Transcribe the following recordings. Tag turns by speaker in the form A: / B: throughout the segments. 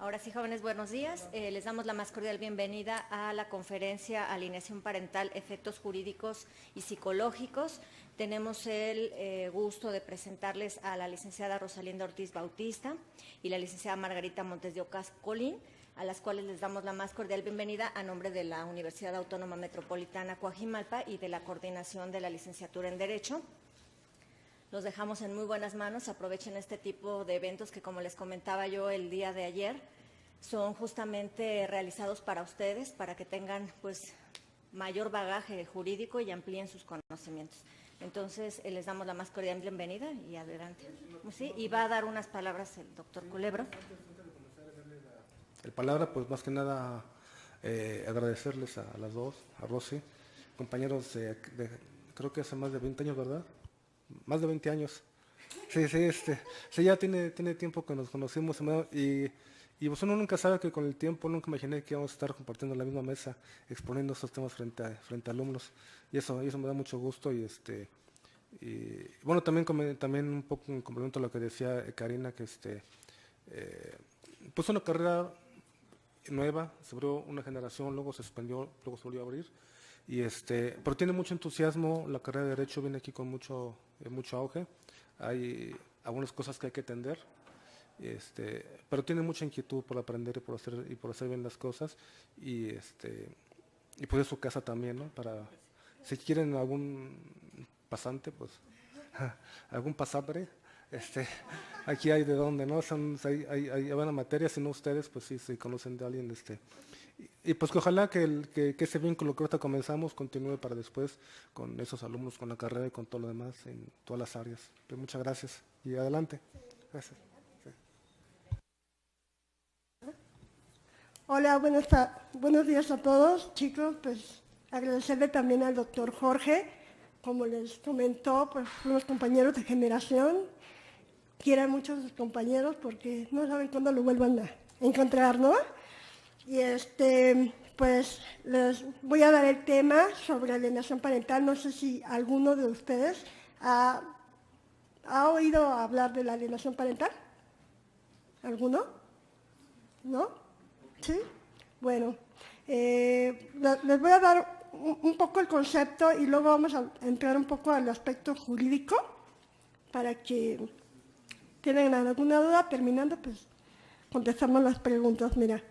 A: Ahora sí, jóvenes, buenos días. Les damos la más cordial bienvenida a la conferencia Alineación Parental, Efectos Jurídicos y Psicológicos. Tenemos el gusto de presentarles a la licenciada Rosalinda Ortiz Bautista y la licenciada Margarita Montes de Ocas Colín, a las cuales les damos la más cordial bienvenida a nombre de la Universidad Autónoma Metropolitana Coajimalpa y de la Coordinación de la Licenciatura en Derecho. Los dejamos en muy buenas manos. Aprovechen este tipo de eventos que, como les comentaba yo el día de ayer, son justamente realizados para ustedes, para que tengan pues mayor bagaje jurídico y amplíen sus conocimientos. Entonces, les damos la más cordial bienvenida y adelante. Sí, y va a dar unas palabras el doctor Culebro.
B: Antes de comenzar a darle la palabra, pues más que nada agradecerles a las dos, a Rosy, compañeros creo que hace más de 20 años, ¿verdad? Más de 20 años. Sí, ya tiene tiempo que nos conocimos y pues uno nunca sabe que con el tiempo, nunca imaginé que íbamos a estar compartiendo la misma mesa, exponiendo estos temas frente a alumnos, y eso me da mucho gusto y bueno, también un poco en complemento a lo que decía Karina, que pues una carrera nueva, se abrió una generación, luego se expandió, luego se volvió a abrir. Pero tiene mucho entusiasmo, la carrera de Derecho viene aquí con mucho auge, hay algunas cosas que hay que atender, pero tiene mucha inquietud por aprender y por hacer bien las cosas, y pues es su casa también, ¿no? Para, si quieren algún pasante, pues, algún pasabre, aquí hay de dónde, ¿no? Hay buena materia, si no ustedes, pues sí, si conocen de alguien, y pues que ojalá que ese vínculo que ahorita comenzamos continúe para después con esos alumnos, con la carrera y con todo lo demás en todas las áreas. Pues muchas gracias y adelante. Gracias. Sí.
C: Hola, buenos días a todos, chicos. Pues agradecerle también al doctor Jorge. Como les comentó, pues fuimos compañeros de generación. Quieran mucho a sus compañeros porque no saben cuándo lo vuelvan a encontrar, ¿no? Y pues les voy a dar el tema sobre alienación parental. No sé si alguno de ustedes ha oído hablar de la alienación parental. ¿Alguno? ¿No? ¿Sí? Bueno, les voy a dar un poco el concepto y luego vamos a entrar un poco al aspecto jurídico para que tienen alguna duda. Terminando, pues contestamos las preguntas. Mira.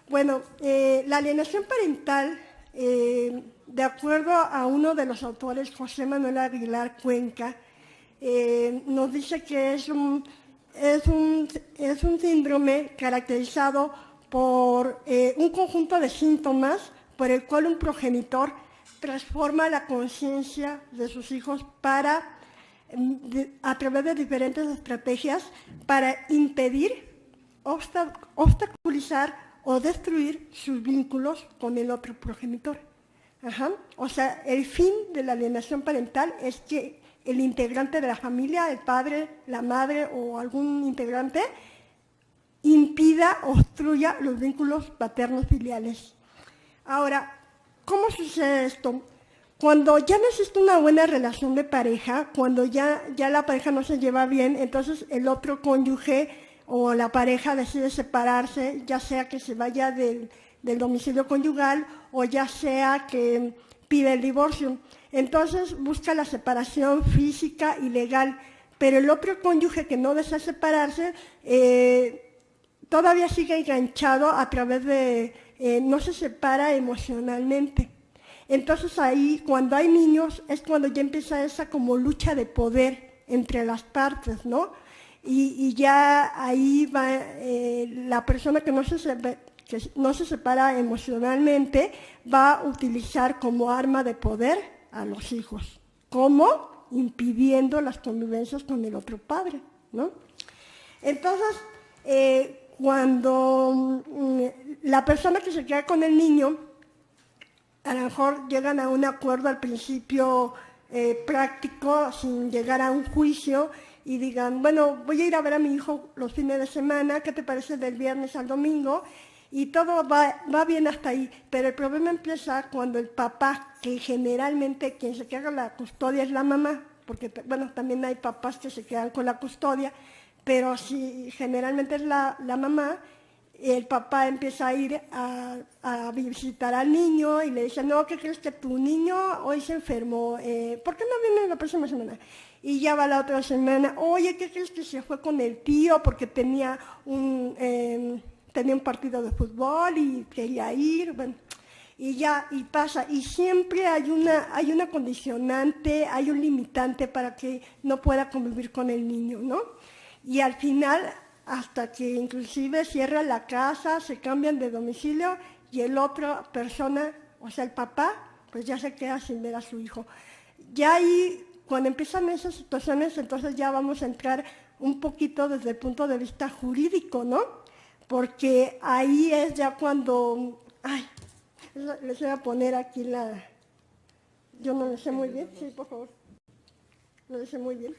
C: Bueno, la alienación parental, de acuerdo a uno de los autores, José Manuel Aguilar Cuenca, nos dice que es un síndrome caracterizado por un conjunto de síntomas por el cual un progenitor transforma la conciencia de sus hijos a través de diferentes estrategias para impedir, obstaculizar o destruir sus vínculos con el otro progenitor. O sea, el fin de la alienación parental es que el integrante de la familia, el padre, la madre o algún integrante, impida, obstruya los vínculos paternos filiales. Ahora, ¿cómo sucede esto? Cuando ya no existe una buena relación de pareja, cuando ya la pareja no se lleva bien, entonces el otro cónyuge o la pareja decide separarse, ya sea que se vaya del domicilio conyugal o ya sea que pide el divorcio. Entonces busca la separación física y legal, pero el otro cónyuge que no desea separarse todavía sigue enganchado a través de, no se separa emocionalmente. Entonces ahí, cuando hay niños, es cuando ya empieza esa como lucha de poder entre las partes, ¿no? Y ya ahí va la persona que no se separa emocionalmente, va a utilizar como arma de poder a los hijos. ¿Cómo? Impidiendo las convivencias con el otro padre, ¿no? Entonces, cuando la persona que se queda con el niño, a lo mejor llegan a un acuerdo al principio práctico, sin llegar a un juicio, y digan, bueno, voy a ir a ver a mi hijo los fines de semana, ¿qué te parece del viernes al domingo? Y todo va bien hasta ahí, pero el problema empieza cuando el papá, que generalmente quien se queda con la custodia es la mamá, porque bueno, también hay papás que se quedan con la custodia, pero si generalmente es la mamá, el papá empieza a ir a visitar al niño y le dice, no, ¿qué crees que tu niño hoy se enfermó? ¿Por qué no viene la próxima semana? Y ya va la otra semana, oye, ¿qué crees que se fue con el tío porque tenía un partido de fútbol y quería ir? Bueno, y ya, y pasa, y siempre hay una condicionante, hay un limitante para que no pueda convivir con el niño, ¿no? Y al final, hasta que inclusive cierra la casa, se cambian de domicilio y el otra persona, o sea, el papá, pues ya se queda sin ver a su hijo. Ya ahí, cuando empiezan esas situaciones, entonces ya vamos a entrar un poquito desde el punto de vista jurídico, ¿no? Porque ahí es ya cuando... Ay, les voy a poner aquí la... Yo no lo sé muy bien, sí, por favor. No lo sé muy bien.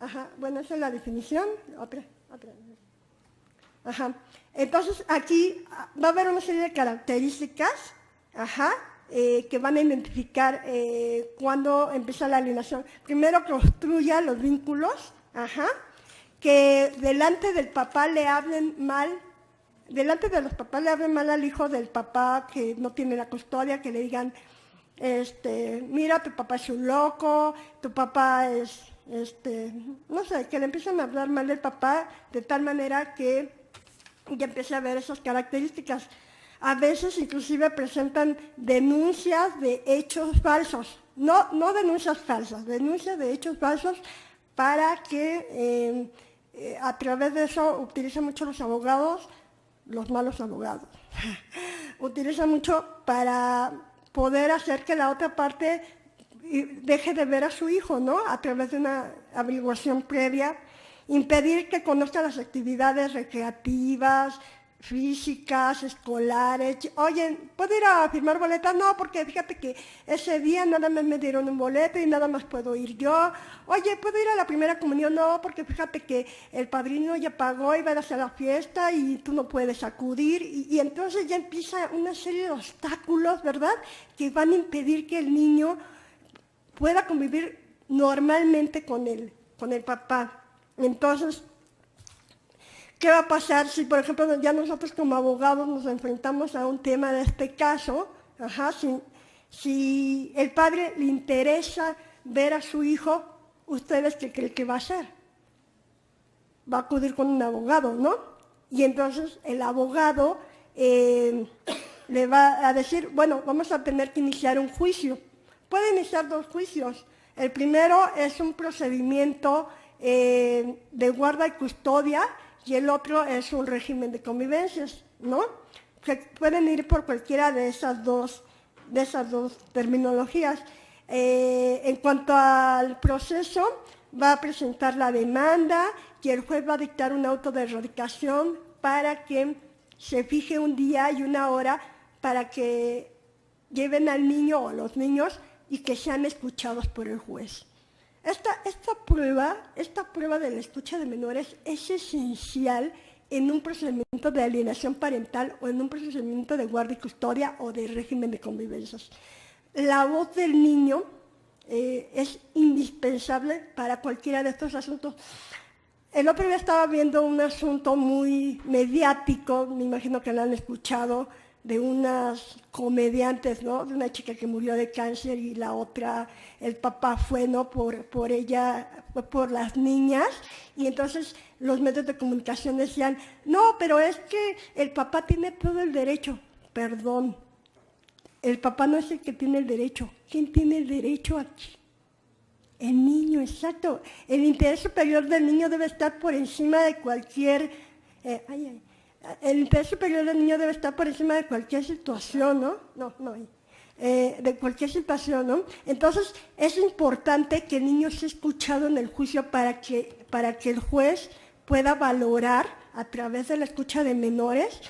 C: Ajá, bueno, esa es la definición. Otra. Ajá. Entonces, aquí va a haber una serie de características, ajá, que van a identificar cuándo empieza la alienación. Primero, construya los vínculos, ajá, que delante del papá le hablen mal, delante de los papás le hablen mal al hijo del papá que no tiene la custodia, que le digan, mira, tu papá es un loco, tu papá es... no sé, que le empiezan a hablar mal del papá de tal manera que ya empiece a ver esas características. A veces inclusive presentan denuncias de hechos falsos, no denuncias falsas, denuncias de hechos falsos para que a través de eso utilizan mucho los abogados, los malos abogados, utilizan mucho para poder hacer que la otra parte deje de ver a su hijo, ¿no? A través de una averiguación previa, impedir que conozca las actividades recreativas, físicas, escolares. Oye, ¿puedo ir a firmar boletas? No, porque fíjate que ese día nada más me dieron un boleto y nada más puedo ir yo. Oye, ¿puedo ir a la primera comunión? No, porque fíjate que el padrino ya pagó y va a hacer la fiesta y tú no puedes acudir. Y entonces ya empieza una serie de obstáculos, ¿verdad?, que van a impedir que el niño pueda convivir normalmente con el papá. Entonces, ¿qué va a pasar si, por ejemplo, ya nosotros como abogados nos enfrentamos a un tema de este caso? Ajá, si el padre le interesa ver a su hijo, ¿ustedes qué creen que va a hacer? Va a acudir con un abogado, ¿no? Y entonces el abogado le va a decir, bueno, vamos a tener que iniciar un juicio. Puede iniciar 2 juicios. El primero es un procedimiento de guarda y custodia y el otro es un régimen de convivencias, ¿no? Que pueden ir por cualquiera de esas dos terminologías. En cuanto al proceso, va a presentar la demanda y el juez va a dictar un auto de erradicación para que se fije un día y una hora para que lleven al niño o a los niños y que sean escuchados por el juez. Esta prueba de la escucha de menores es esencial en un procedimiento de alienación parental o en un procedimiento de guardia y custodia o de régimen de convivencias. La voz del niño es indispensable para cualquiera de estos asuntos. El otro día estaba viendo un asunto muy mediático, me imagino que lo han escuchado, de unas comediantes, ¿no? De una chica que murió de cáncer y la otra, el papá fue, ¿no?, por ella, fue por las niñas, y entonces los medios de comunicación decían, no, pero es que el papá tiene todo el derecho. Perdón, el papá no es el que tiene el derecho. ¿Quién tiene el derecho aquí? El niño, exacto. El interés superior del niño debe estar por encima de cualquier... El interés superior del niño debe estar por encima de cualquier situación, ¿no? De cualquier situación, ¿no? Entonces, es importante que el niño sea escuchado en el juicio para que el juez pueda valorar a través de la escucha de menores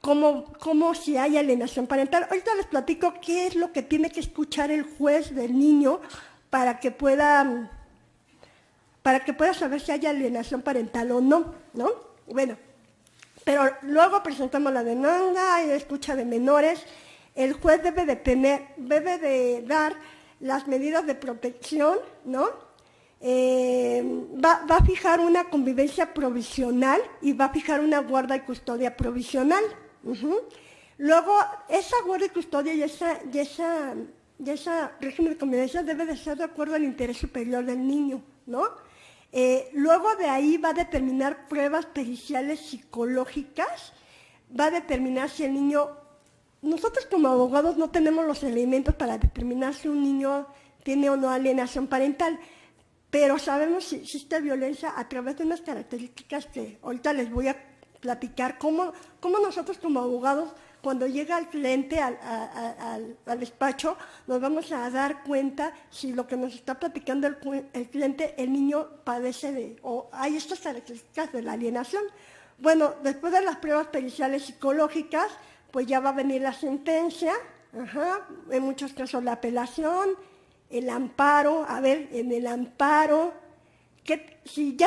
C: cómo si hay alienación parental. Ahorita les platico qué es lo que tiene que escuchar el juez del niño para que pueda saber si hay alienación parental o no, ¿no? Bueno, pero luego presentamos la demanda y la escucha de menores. El juez debe de dar las medidas de protección, ¿no? va a fijar una convivencia provisional y va a fijar una guarda y custodia provisional. Luego, esa guarda y custodia y ese régimen de convivencia debe de ser de acuerdo al interés superior del niño, ¿no? Luego de ahí va a determinar pruebas periciales psicológicas, va a determinar si el niño... Nosotros como abogados no tenemos los elementos para determinar si un niño tiene o no alienación parental, pero sabemos si existe violencia a través de unas características que ahorita les voy a platicar, cómo nosotros como abogados, cuando llega el cliente al despacho, nos vamos a dar cuenta si lo que nos está platicando el cliente, el niño padece o hay estas características de la alienación. Bueno, después de las pruebas periciales psicológicas, pues ya va a venir la sentencia, en muchos casos la apelación, el amparo. A ver, en el amparo, si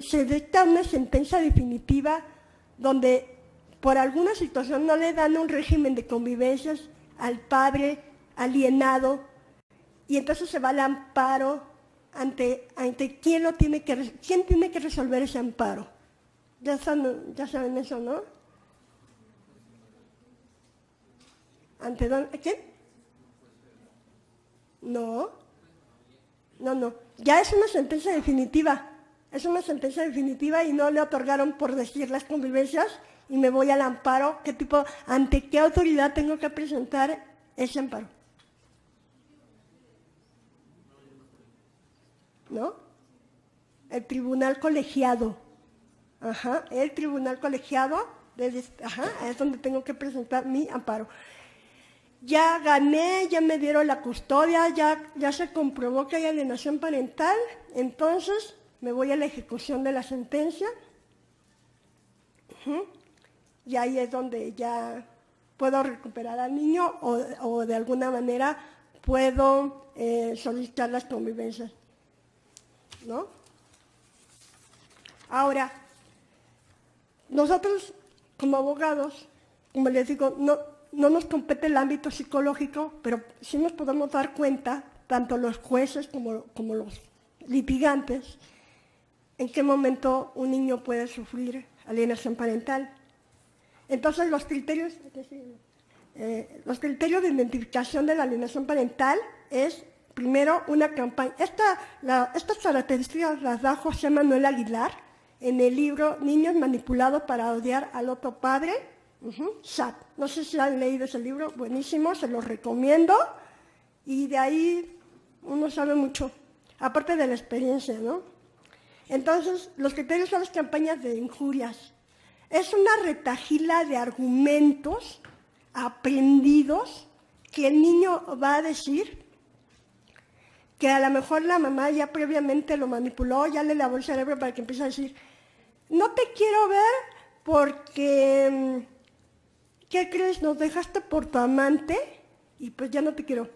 C: se dicta una sentencia definitiva donde por alguna situación no le dan un régimen de convivencias al padre alienado, y entonces se va al amparo, ante quién tiene que resolver ese amparo. Ya saben eso, ¿no? ¿Ante dónde? ¿Quién? No. Ya es una sentencia definitiva. Es una sentencia definitiva y no le otorgaron por decir las convivencias y me voy al amparo. ¿Ante qué autoridad tengo que presentar ese amparo? ¿No? El tribunal colegiado. El tribunal colegiado, es donde tengo que presentar mi amparo. Ya gané, ya me dieron la custodia, ya se comprobó que hay alienación parental, entonces me voy a la ejecución de la sentencia. Y ahí es donde ya puedo recuperar al niño o de alguna manera puedo solicitar las convivencias, ¿no? Ahora, nosotros como abogados, como les digo, no nos compete el ámbito psicológico, pero sí nos podemos dar cuenta, tanto los jueces como los litigantes, en qué momento un niño puede sufrir alienación parental. Entonces, los criterios de identificación de la alienación parental es, primero, una campaña. Estas características las da José Manuel Aguilar en el libro Niños manipulados para odiar al otro padre, SAT. No sé si han leído ese libro, buenísimo, se los recomiendo. Y de ahí uno sabe mucho, aparte de la experiencia, ¿no? Entonces, los criterios son las campañas de injurias. Es una retahíla de argumentos aprendidos que el niño va a decir, que a lo mejor la mamá ya previamente lo manipuló, ya le lavó el cerebro para que empiece a decir, no te quiero ver porque, ¿qué crees? Nos dejaste por tu amante y pues ya no te quiero.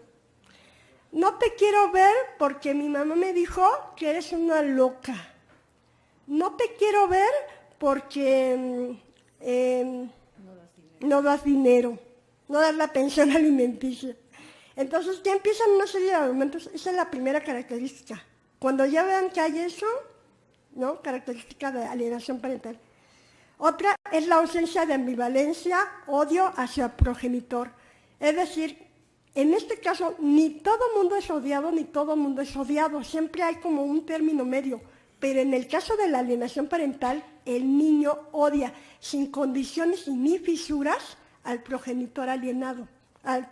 C: No te quiero ver porque mi mamá me dijo que eres una loca. No te quiero ver porque no das dinero, no das la pensión alimenticia. Entonces ya empiezan una serie de argumentos. Esa es la primera característica. Cuando ya vean que hay eso, ¿no? Característica de alienación parental. Otra es la ausencia de ambivalencia, odio hacia el progenitor. Es decir, en este caso, ni todo mundo es odiado, ni todo mundo es odiado. Siempre hay como un término medio. Pero en el caso de la alienación parental, el niño odia sin condiciones ni fisuras al progenitor alienado. Al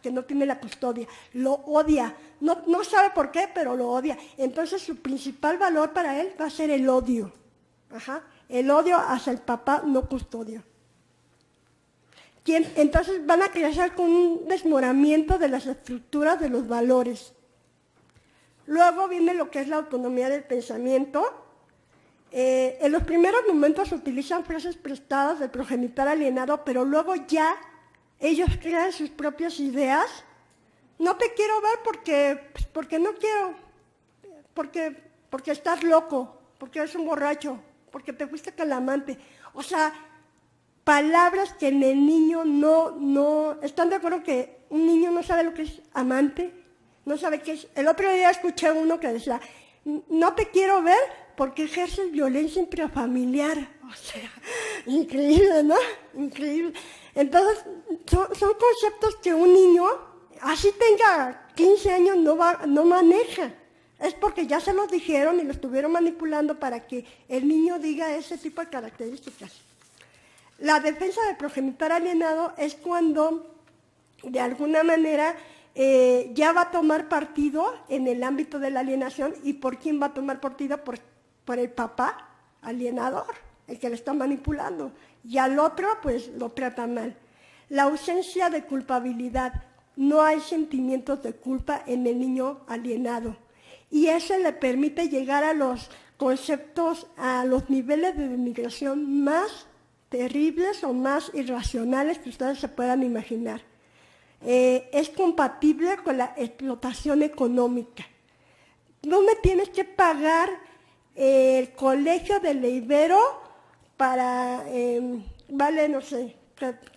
C: que no tiene la custodia. Lo odia. No sabe por qué, pero lo odia. Entonces su principal valor para él va a ser el odio. El odio hacia el papá no custodio. Entonces van a crecer con un desmoramiento de las estructuras de los valores. Luego viene lo que es la autonomía del pensamiento. En los primeros momentos se utilizan frases prestadas del progenitor alienado, pero luego ya ellos crean sus propias ideas. No te quiero ver porque no quiero, porque estás loco, porque eres un borracho, porque te fuiste con el amante. O sea, palabras que en el niño no... ¿Están de acuerdo que un niño no sabe lo que es amante? no sabe qué es. El otro día escuché uno que decía, no te quiero ver porque ejerces violencia intrafamiliar. O sea, increíble, ¿no? Increíble. Entonces, son conceptos que un niño, así tenga 15 años, no maneja. Es porque ya se los dijeron y lo estuvieron manipulando para que el niño diga ese tipo de características. La defensa del progenitor alienado es cuando, de alguna manera, ya va a tomar partido en el ámbito de la alienación. ¿Y por quién va a tomar partido? Por el papá alienador, el que le está manipulando. Y al otro, pues, lo trata mal. La ausencia de culpabilidad. No hay sentimientos de culpa en el niño alienado. Y eso le permite llegar a los conceptos, a los niveles de denigración más terribles o más irracionales que ustedes se puedan imaginar. Es compatible con la explotación económica. No me tienes que pagar el colegio del Ibero para, vale, no sé,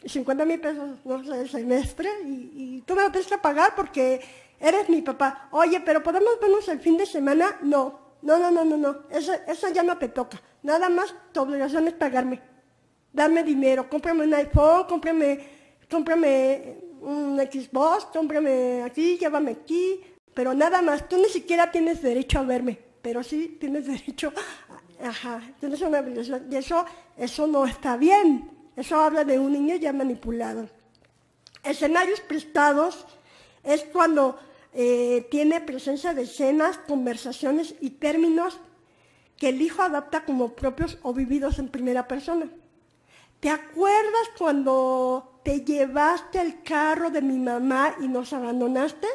C: 50,000 pesos, no sé, el semestre, y tú me lo tienes que pagar porque eres mi papá. Oye, pero ¿podemos vernos el fin de semana? No, eso ya no te toca. Nada más tu obligación es pagarme, darme dinero, cómprame un iPhone, cómprame un Xbox, cómprame aquí, llévame aquí, pero nada más. Tú ni siquiera tienes derecho a verme, pero sí tienes derecho, tienes una obligación, y eso no está bien. Eso habla de un niño ya manipulado. Escenarios prestados es cuando tiene presencia de escenas, conversaciones y términos que el hijo adapta como propios o vividos en primera persona. ¿Te acuerdas cuando te llevaste el carro de mi mamá y nos abandonaste?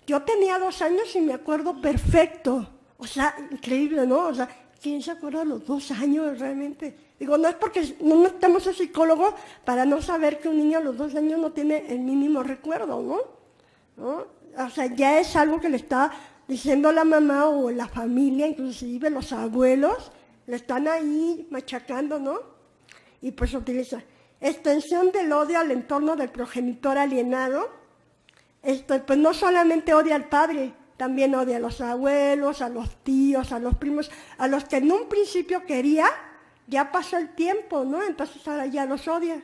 C: Yo tenía 2 años y me acuerdo perfecto. O sea, increíble, ¿no? O sea, ¿quién se acuerda de los 2 años realmente? Digo, no es porque no necesitamos a psicólogos para no saber que un niño a los 2 años no tiene el mínimo recuerdo, ¿no? O sea, ya es algo que le está diciendo la mamá o la familia, inclusive los abuelos, le están ahí machacando, ¿no? Y pues utiliza extensión del odio al entorno del progenitor alienado. Pues no solamente odia al padre, también odia a los abuelos, a los tíos, a los primos, a los que en un principio quería. Ya pasó el tiempo, ¿no? Entonces ahora ya los odia.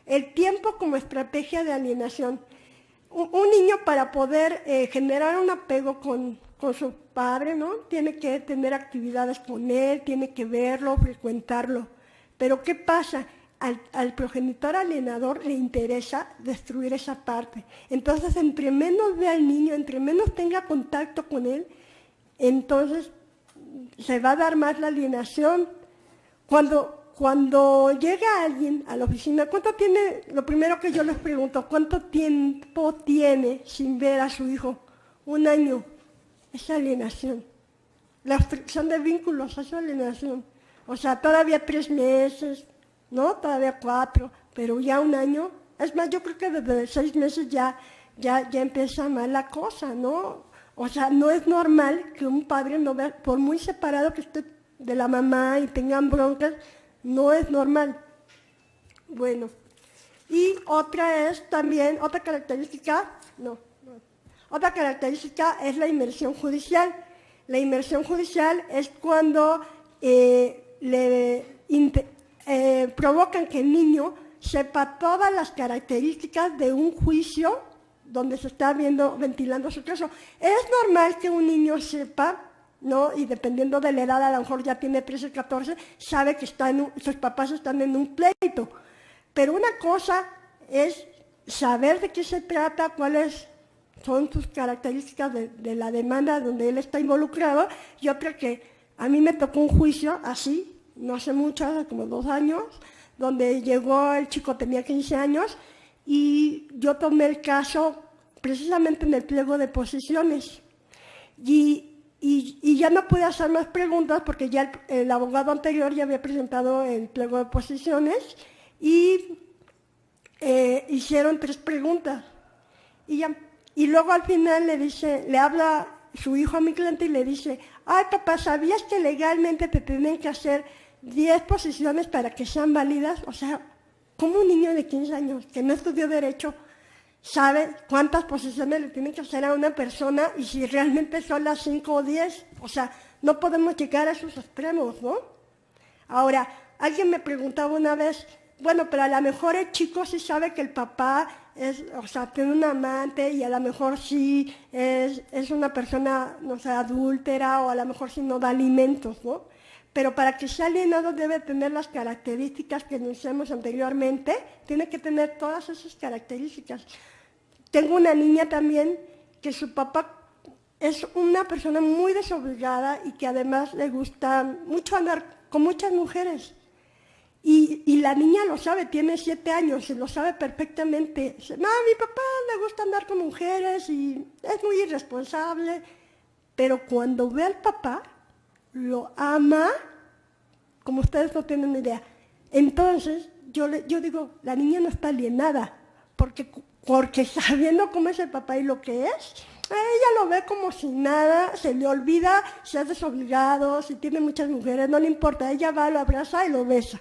C: El tiempo como estrategia de alienación. Un niño para poder generar un apego con su padre, ¿no? Tiene que tener actividades con él, tiene que verlo, frecuentarlo. Pero ¿qué pasa? Al progenitor alienador le interesa destruir esa parte. Entonces, entre menos vea al niño, entre menos tenga contacto con él, entonces se va a dar más la alienación. Cuando llega alguien a la oficina, ¿cuánto tiene? Lo primero que yo les pregunto, ¿cuánto tiempo tiene sin ver a su hijo? 1 año. Es alienación. La fricción de vínculos es alienación. O sea, todavía 3 meses, ¿no? Todavía 4, pero ya 1 año. Es más, yo creo que desde 6 meses ya empieza mal la cosa, ¿no? O sea, no es normal que un padre no vea, por muy separado que esté de la mamá y tengan broncas, no es normal. Bueno, y otra característica es la inmersión judicial. La inmersión judicial es cuando provocan que el niño sepa todas las características de un juicio donde se está ventilando su caso. Es normal que un niño sepa, ¿no? Y dependiendo de la edad, a lo mejor ya tiene 13, 14, sabe que sus papás están en un pleito. Pero una cosa es saber de qué se trata, cuáles son sus características de la demanda donde él está involucrado, y otra que a mí me tocó un juicio así, no hace mucho, hace como 2 años, donde llegó el chico, tenía 15 años, y yo tomé el caso precisamente en el pliego de posiciones. Y ya no pude hacer más preguntas porque ya el abogado anterior ya había presentado el pliego de posiciones y hicieron 3 preguntas. Y luego al final le habla su hijo a mi cliente y le dice, ay papá, ¿sabías que legalmente te tienen que hacer 10 posiciones para que sean válidas? O sea, ¿cómo un niño de 15 años que no estudió Derecho sabe cuántas posesiones le tienen que hacer a una persona y si realmente son las 5 o 10. O sea, no podemos llegar a esos extremos, ¿no? Ahora, alguien me preguntaba una vez, bueno, pero a lo mejor el chico sí sabe que el papá tiene un amante y a lo mejor sí es una persona, no sé, adúltera o a lo mejor sí no da alimentos, ¿no? Pero para que sea alienado debe tener las características que anunciamos anteriormente, tiene que tener todas esas características. Tengo una niña también que su papá es una persona muy desobligada y que además le gusta mucho andar con muchas mujeres. Y la niña lo sabe, tiene 7 años y lo sabe perfectamente. Dice, no, a mi papá le gusta andar con mujeres y es muy irresponsable. Pero cuando ve al papá, lo ama, como ustedes no tienen ni idea. Entonces, yo digo, la niña no está alienada, porque sabiendo cómo es el papá y lo que es, ella lo ve como si nada, se le olvida si es desobligado, si tiene muchas mujeres, no le importa, ella va, lo abraza y lo besa.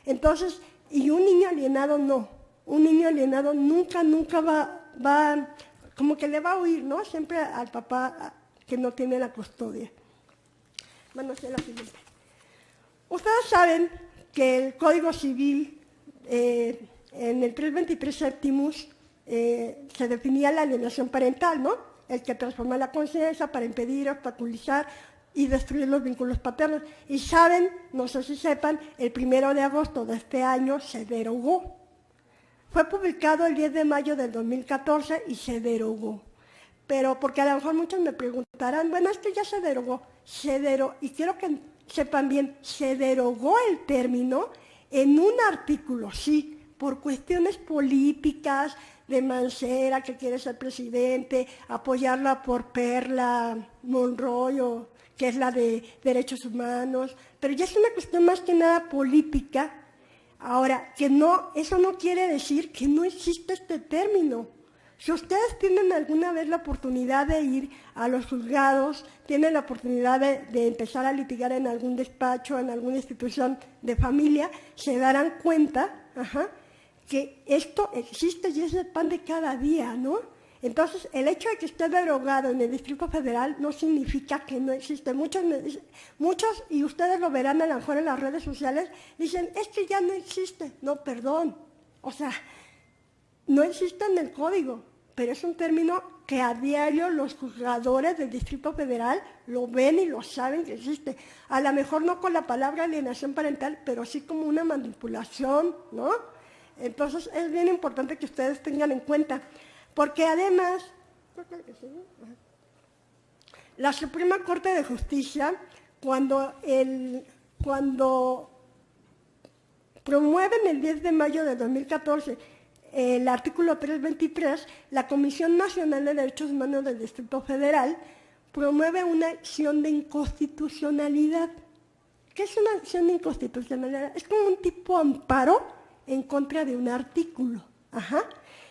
C: Entonces, y un niño alienado no, un niño alienado nunca va, como que le va a huir, ¿no? Siempre al papá que no tiene la custodia. Vamos a hacer la siguiente. Ustedes saben que el Código Civil, en el 323 séptimos, se definía la alienación parental, ¿no? El que transforma la conciencia para impedir, obstaculizar y destruir los vínculos paternos. Y saben, no sé si sepan, el 1 de agosto de este año se derogó. Fue publicado el 10 de mayo del 2014 y se derogó. Pero porque a lo mejor muchos me preguntarán, bueno, es que ya se derogó. Y quiero que sepan bien, se derogó el término en un artículo, sí, por cuestiones políticas, de Mancera, que quiere ser presidente, apoyarla por Perla Monroy, que es la de Derechos Humanos, pero ya es una cuestión más que nada política. Ahora, eso no quiere decir que no existe este término. Si ustedes tienen alguna vez la oportunidad de ir a los juzgados, tienen la oportunidad de empezar a litigar en algún despacho, en alguna institución de familia, se darán cuenta que esto existe y es el pan de cada día, ¿no? Entonces, el hecho de que esté derogado en el Distrito Federal no significa que no existe. Muchos, y ustedes lo verán a lo mejor en las redes sociales, dicen, es que ya no existe. No, perdón. O sea, no existe en el código, pero es un término que a diario los juzgadores del Distrito Federal lo ven y lo saben que existe. A lo mejor no con la palabra alienación parental, pero sí como una manipulación, ¿no? Entonces, es bien importante que ustedes tengan en cuenta, porque además, la Suprema Corte de Justicia, cuando promueven el 10 de mayo de 2014 el artículo 323, la Comisión Nacional de Derechos Humanos del Distrito Federal promueve una acción de inconstitucionalidad. ¿Qué es una acción de inconstitucionalidad? Es como un tipo amparo en contra de un artículo.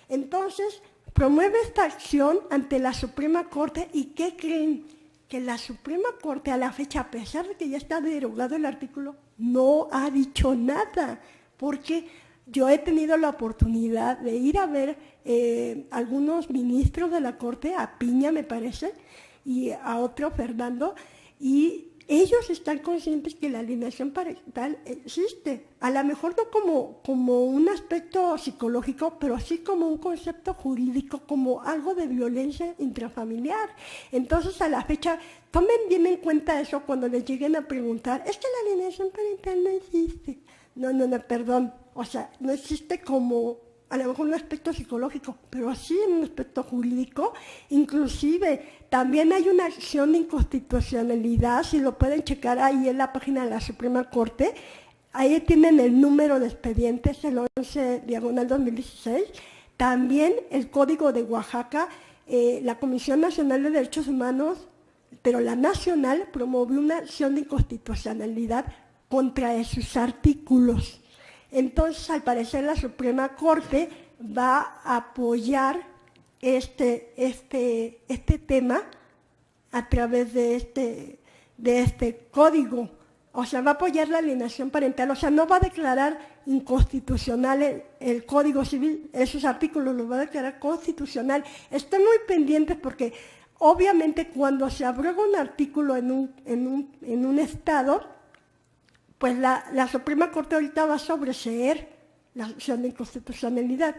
C: Entonces, promueve esta acción ante la Suprema Corte y ¿qué creen? Que la Suprema Corte a la fecha, a pesar de que ya está derogado el artículo, no ha dicho nada, porque yo he tenido la oportunidad de ir a ver algunos ministros de la Corte, a Piña me parece, y a otro Fernando, y ellos están conscientes que la alienación parental existe, a lo mejor no como un aspecto psicológico, pero sí como un concepto jurídico, como algo de violencia intrafamiliar. Entonces, a la fecha, tomen bien en cuenta eso cuando les lleguen a preguntar, es que la alienación parental no existe. No, perdón, o sea, no existe como a lo mejor un aspecto psicológico, pero sí en un aspecto jurídico. Inclusive también hay una acción de inconstitucionalidad, si lo pueden checar ahí en la página de la Suprema Corte, ahí tienen el número de expedientes, el 11/2016, también el Código de Oaxaca, la Comisión Nacional de Derechos Humanos, pero la nacional promovió una acción de inconstitucionalidad contra esos artículos. Entonces, al parecer, la Suprema Corte va a apoyar este tema a través de este código. o sea, va a apoyar la alienación parental, o sea, no va a declarar inconstitucional el Código Civil, esos artículos los va a declarar constitucional. Estén muy pendientes porque obviamente cuando se abroga un artículo en un estado, pues la Suprema Corte ahorita va a sobreseer la acción de inconstitucionalidad,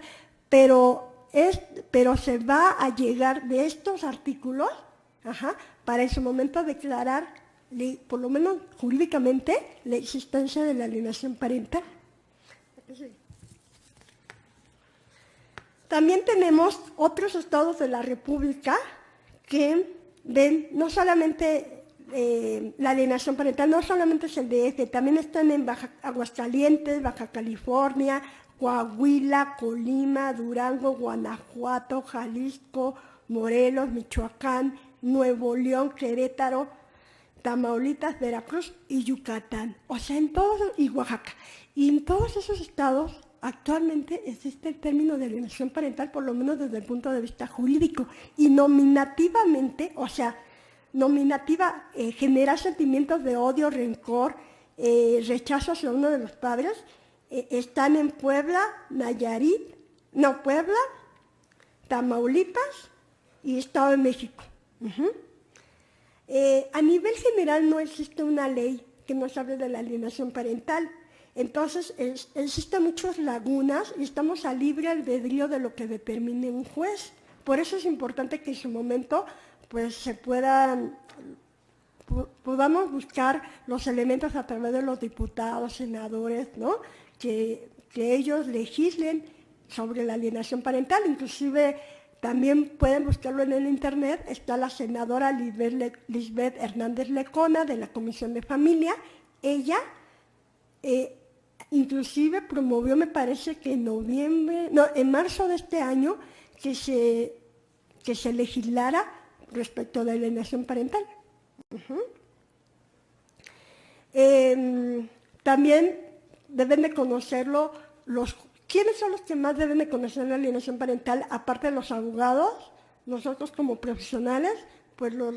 C: pero se va a llegar de estos artículos, para en su momento declarar, por lo menos jurídicamente, la existencia de la alienación parental. También tenemos otros estados de la República que ven no solamente la alienación parental, no solamente es el DF, también están en Aguascalientes, Baja California, Coahuila, Colima, Durango, Guanajuato, Jalisco, Morelos, Michoacán, Nuevo León, Querétaro, Tamaulipas, Veracruz y Yucatán, o sea, y Oaxaca. Y en todos esos estados actualmente existe el término de alienación parental, por lo menos desde el punto de vista jurídico, y nominativamente, o sea, genera sentimientos de odio, rencor, rechazo hacia uno de los padres. Están en Puebla, Puebla, Tamaulipas y Estado de México. A nivel general no existe una ley que nos hable de la alienación parental, entonces existen muchas lagunas y estamos a libre albedrío de lo que determine un juez. Por eso es importante que en su momento pues podamos buscar los elementos a través de los diputados, senadores, ¿no? Que ellos legislen sobre la alienación parental, inclusive también pueden buscarlo en el internet, está la senadora Lisbeth Hernández Lecona de la Comisión de Familia. Ella inclusive promovió, me parece que en marzo de este año, que se legislara respecto de la alienación parental. También deben de conocerlo ¿quiénes son los que más deben de conocer la alienación parental? Aparte de los abogados, nosotros como profesionales, pues los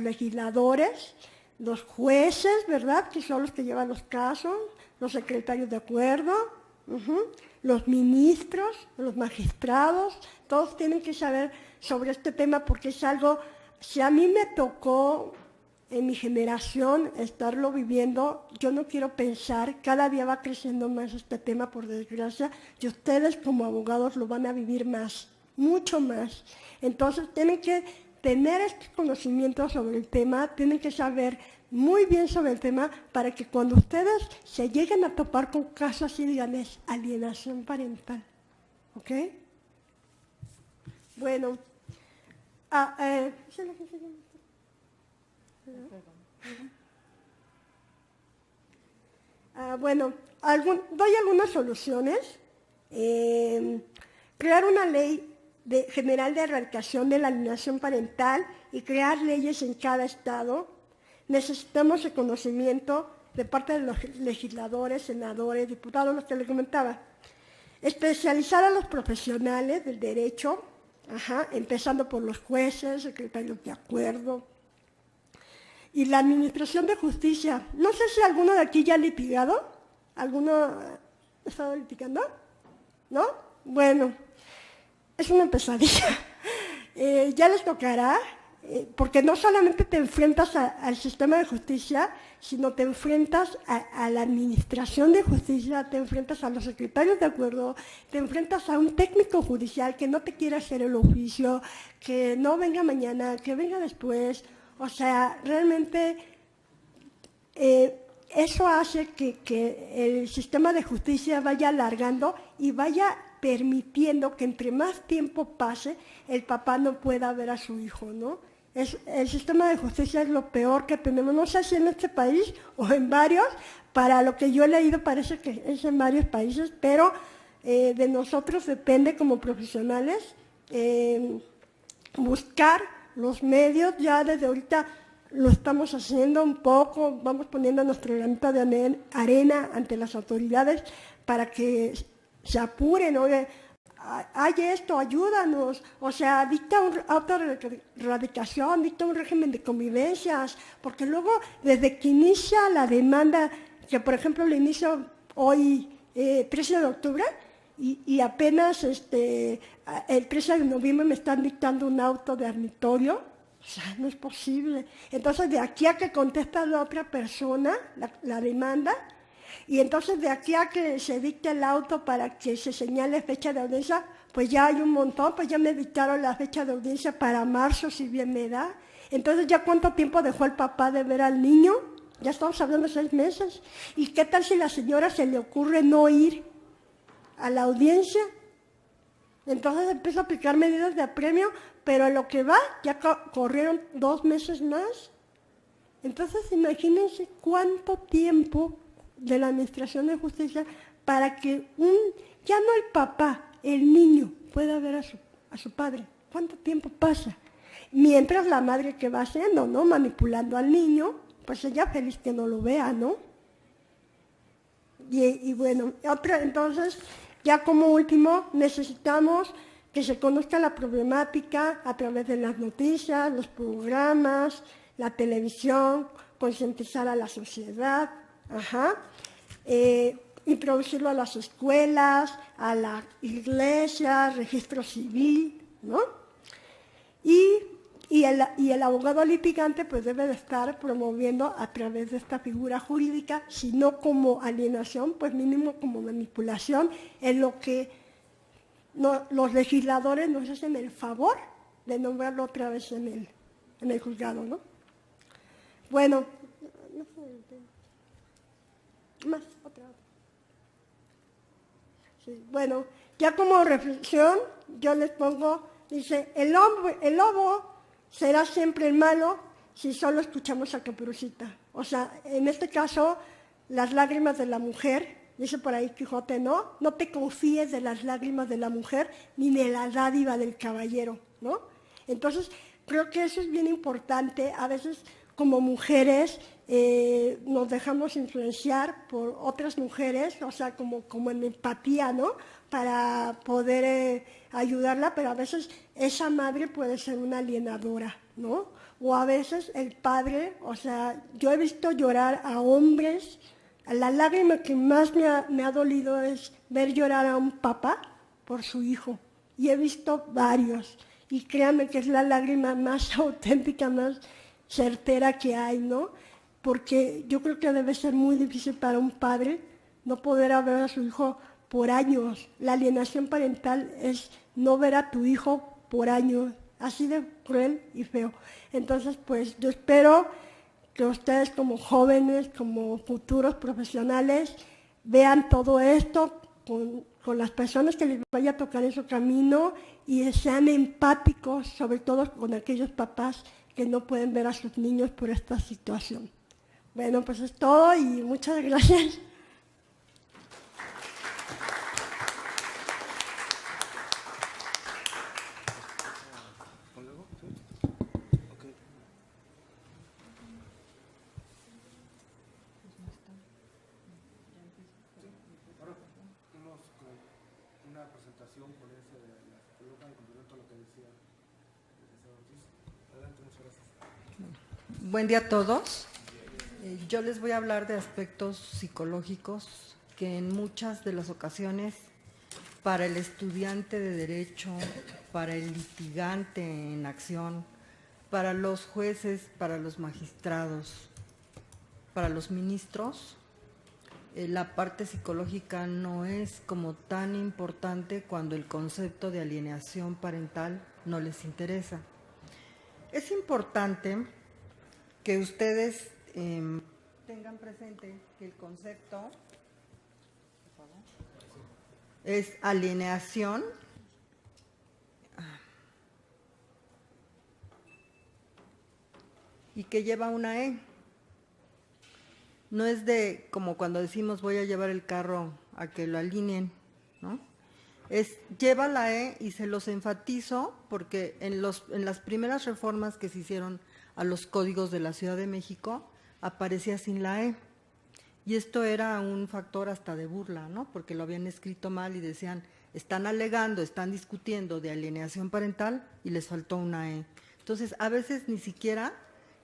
C: legisladores, los jueces, ¿verdad? Que son los que llevan los casos, los secretarios de acuerdo, los ministros, los magistrados, todos tienen que saber sobre este tema porque es algo, si a mí me tocó en mi generación estarlo viviendo, yo no quiero pensar, cada día va creciendo más este tema por desgracia, y ustedes como abogados lo van a vivir más, mucho más. Entonces tienen que tener este conocimiento sobre el tema, tienen que saber muy bien sobre el tema para que cuando ustedes se lleguen a topar con casos así, digan, es alienación parental. ¿Ok? Bueno. Doy algunas soluciones. Crear una ley general de erradicación de la alienación parental y crear leyes en cada estado. Necesitamos el conocimiento de parte de los legisladores, senadores, diputados, los que les comentaba. Especializar a los profesionales del derecho, empezando por los jueces, secretarios de acuerdo, y la administración de justicia. No sé si alguno de aquí ya ha litigado. ¿Alguno ha estado litigando? ¿No? Bueno, es una pesadilla. Ya les tocará, porque no solamente te enfrentas al sistema de justicia, sino te enfrentas a la administración de justicia, te enfrentas a los secretarios de acuerdo, te enfrentas a un técnico judicial que no te quiere hacer el oficio, que no venga mañana, que venga después. O sea, realmente eso hace que el sistema de justicia vaya alargando y vaya permitiendo que entre más tiempo pase, el papá no pueda ver a su hijo, ¿no? El sistema de justicia es lo peor que tenemos, no sé si en este país o en varios, para lo que yo he leído parece que es en varios países, pero de nosotros depende como profesionales buscar los medios. Ya desde ahorita lo estamos haciendo un poco, vamos poniendo nuestro granito de arena ante las autoridades para que se apuren. Oye, hay esto, ayúdanos. O sea, dicta un autorradicación, dicta un régimen de convivencias, porque luego, desde que inicia la demanda, que por ejemplo le inicio hoy, 13 de octubre, y apenas el 13 de noviembre me están dictando un auto de admitorio, o sea, no es posible. Entonces, de aquí a que contesta la otra persona la demanda, y entonces de aquí a que se dicte el auto para que se señale fecha de audiencia, pues ya hay un montón, pues ya me dictaron la fecha de audiencia para marzo, si bien me da. Entonces, ¿ya cuánto tiempo dejó el papá de ver al niño? Ya estamos hablando de 6 meses. ¿Y qué tal si a la señora se le ocurre no ir a la audiencia? Entonces empiezo a aplicar medidas de apremio, pero en lo que va, ya corrieron 2 meses más. Entonces, imagínense cuánto tiempo de la Administración de Justicia para que ya no el papá, el niño pueda ver a su padre. ¿Cuánto tiempo pasa? Mientras la madre que va haciendo, ¿no? Manipulando al niño, pues ella feliz que no lo vea, ¿no? Y bueno, entonces, ya como último, necesitamos que se conozca la problemática a través de las noticias, los programas, la televisión, concientizar a la sociedad, introducirlo a las escuelas, a la iglesia, registro civil, ¿no? Y el abogado litigante pues debe de estar promoviendo a través de esta figura jurídica, si no como alienación, pues mínimo como manipulación, en lo que los legisladores nos hacen el favor de nombrarlo otra vez en el juzgado, ¿no? Bueno, otra. Sí, bueno, ya como reflexión, yo les pongo, dice, el lobo será siempre el malo si solo escuchamos a Caperucita. O sea, en este caso, las lágrimas de la mujer, dice por ahí Quijote, no te confíes de las lágrimas de la mujer ni de la dádiva del caballero, ¿no? Entonces, creo que eso es bien importante. A veces, como mujeres, nos dejamos influenciar por otras mujeres, o sea, como en empatía, ¿no? Para poder ayudarla, pero a veces esa madre puede ser una alienadora, ¿no? O a veces el padre, o sea, yo he visto llorar a hombres. La lágrima que más me ha dolido es ver llorar a un papá por su hijo. Y he visto varios. Y créanme que es la lágrima más auténtica, más certera que hay, ¿no? Porque yo creo que debe ser muy difícil para un padre no poder ver a su hijo por años. La alienación parental es no ver a tu hijo por años, así de cruel y feo. Entonces, pues yo espero que ustedes como jóvenes, como futuros profesionales, vean todo esto con las personas que les vaya a tocar en su camino y sean empáticos, sobre todo con aquellos papás que no pueden ver a sus niños por esta situación. Bueno, pues es todo y muchas gracias.
B: Una presentación por ese de la psicóloga en complemento a lo que decía el licenciado Ortiz. Adelante, muchas gracias.
D: Buen día a todos. Yo les voy a hablar de aspectos psicológicos que en muchas de las ocasiones para el estudiante de derecho, para el litigante en acción, para los jueces, para los magistrados, para los ministros, la parte psicológica no es como tan importante cuando el concepto de alienación parental no les interesa. Es importante que ustedes tengan presente que el concepto es alienación y que lleva una E. No es de como cuando decimos voy a llevar el carro a que lo alineen, ¿no? Lleva la E y se los enfatizo porque en las primeras reformas que se hicieron a los códigos de la Ciudad de México aparecía sin la E. Y esto era un factor hasta de burla, ¿no? Porque lo habían escrito mal y decían, están alegando, están discutiendo de alienación parental y les faltó una E. Entonces, a veces ni siquiera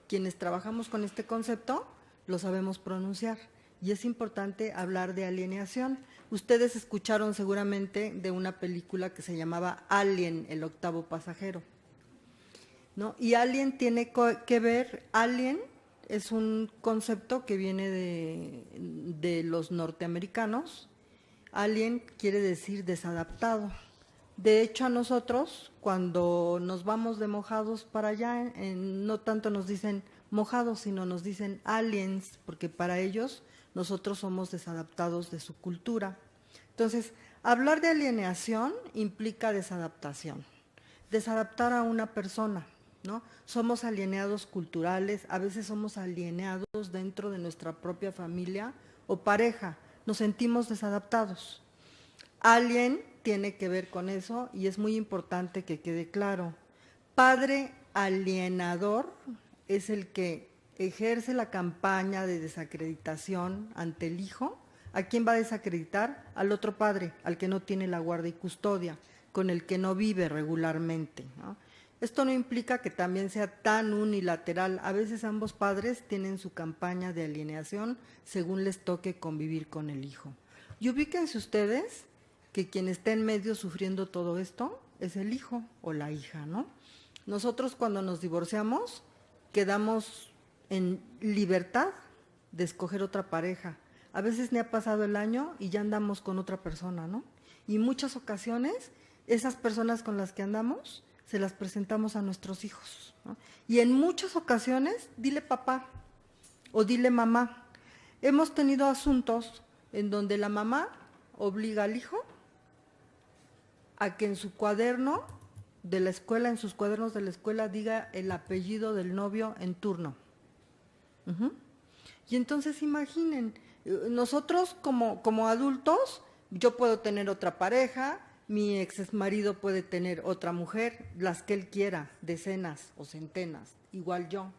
D: quienes trabajamos con este concepto lo sabemos pronunciar y es importante hablar de alienación. Ustedes escucharon seguramente de una película que se llamaba Alien, el octavo pasajero, ¿no? Y alien tiene que ver, alien es un concepto que viene de los norteamericanos. Alien quiere decir desadaptado. De hecho, a nosotros, cuando nos vamos de mojados para allá, no tanto nos dicen mojados, sino nos dicen aliens, porque para ellos nosotros somos desadaptados de su cultura. Entonces, hablar de alienación implica desadaptación, desadaptar a una persona, ¿no? Somos alienados culturales, a veces somos alienados dentro de nuestra propia familia o pareja, nos sentimos desadaptados. Alien tiene que ver con eso y es muy importante que quede claro. Padre alienador es el que ejerce la campaña de desacreditación ante el hijo. ¿A quién va a desacreditar? Al otro padre, al que no tiene la guardia y custodia, con el que no vive regularmente, ¿no? Esto no implica que también sea tan unilateral. A veces ambos padres tienen su campaña de alienación según les toque convivir con el hijo. Y ubíquense ustedes que quien está en medio sufriendo todo esto es el hijo o la hija, ¿no? Nosotros cuando nos divorciamos quedamos en libertad de escoger otra pareja. A veces ni ha pasado el año y ya andamos con otra persona, ¿no? Y en muchas ocasiones esas personas con las que andamos se las presentamos a nuestros hijos, ¿no? Y en muchas ocasiones, dile papá o dile mamá. Hemos tenido asuntos en donde la mamá obliga al hijo a que en su cuaderno de la escuela, en sus cuadernos de la escuela, diga el apellido del novio en turno. Y entonces imaginen, nosotros como adultos, yo puedo tener otra pareja, mi exmarido puede tener otra mujer, las que él quiera, decenas o centenas, igual yo.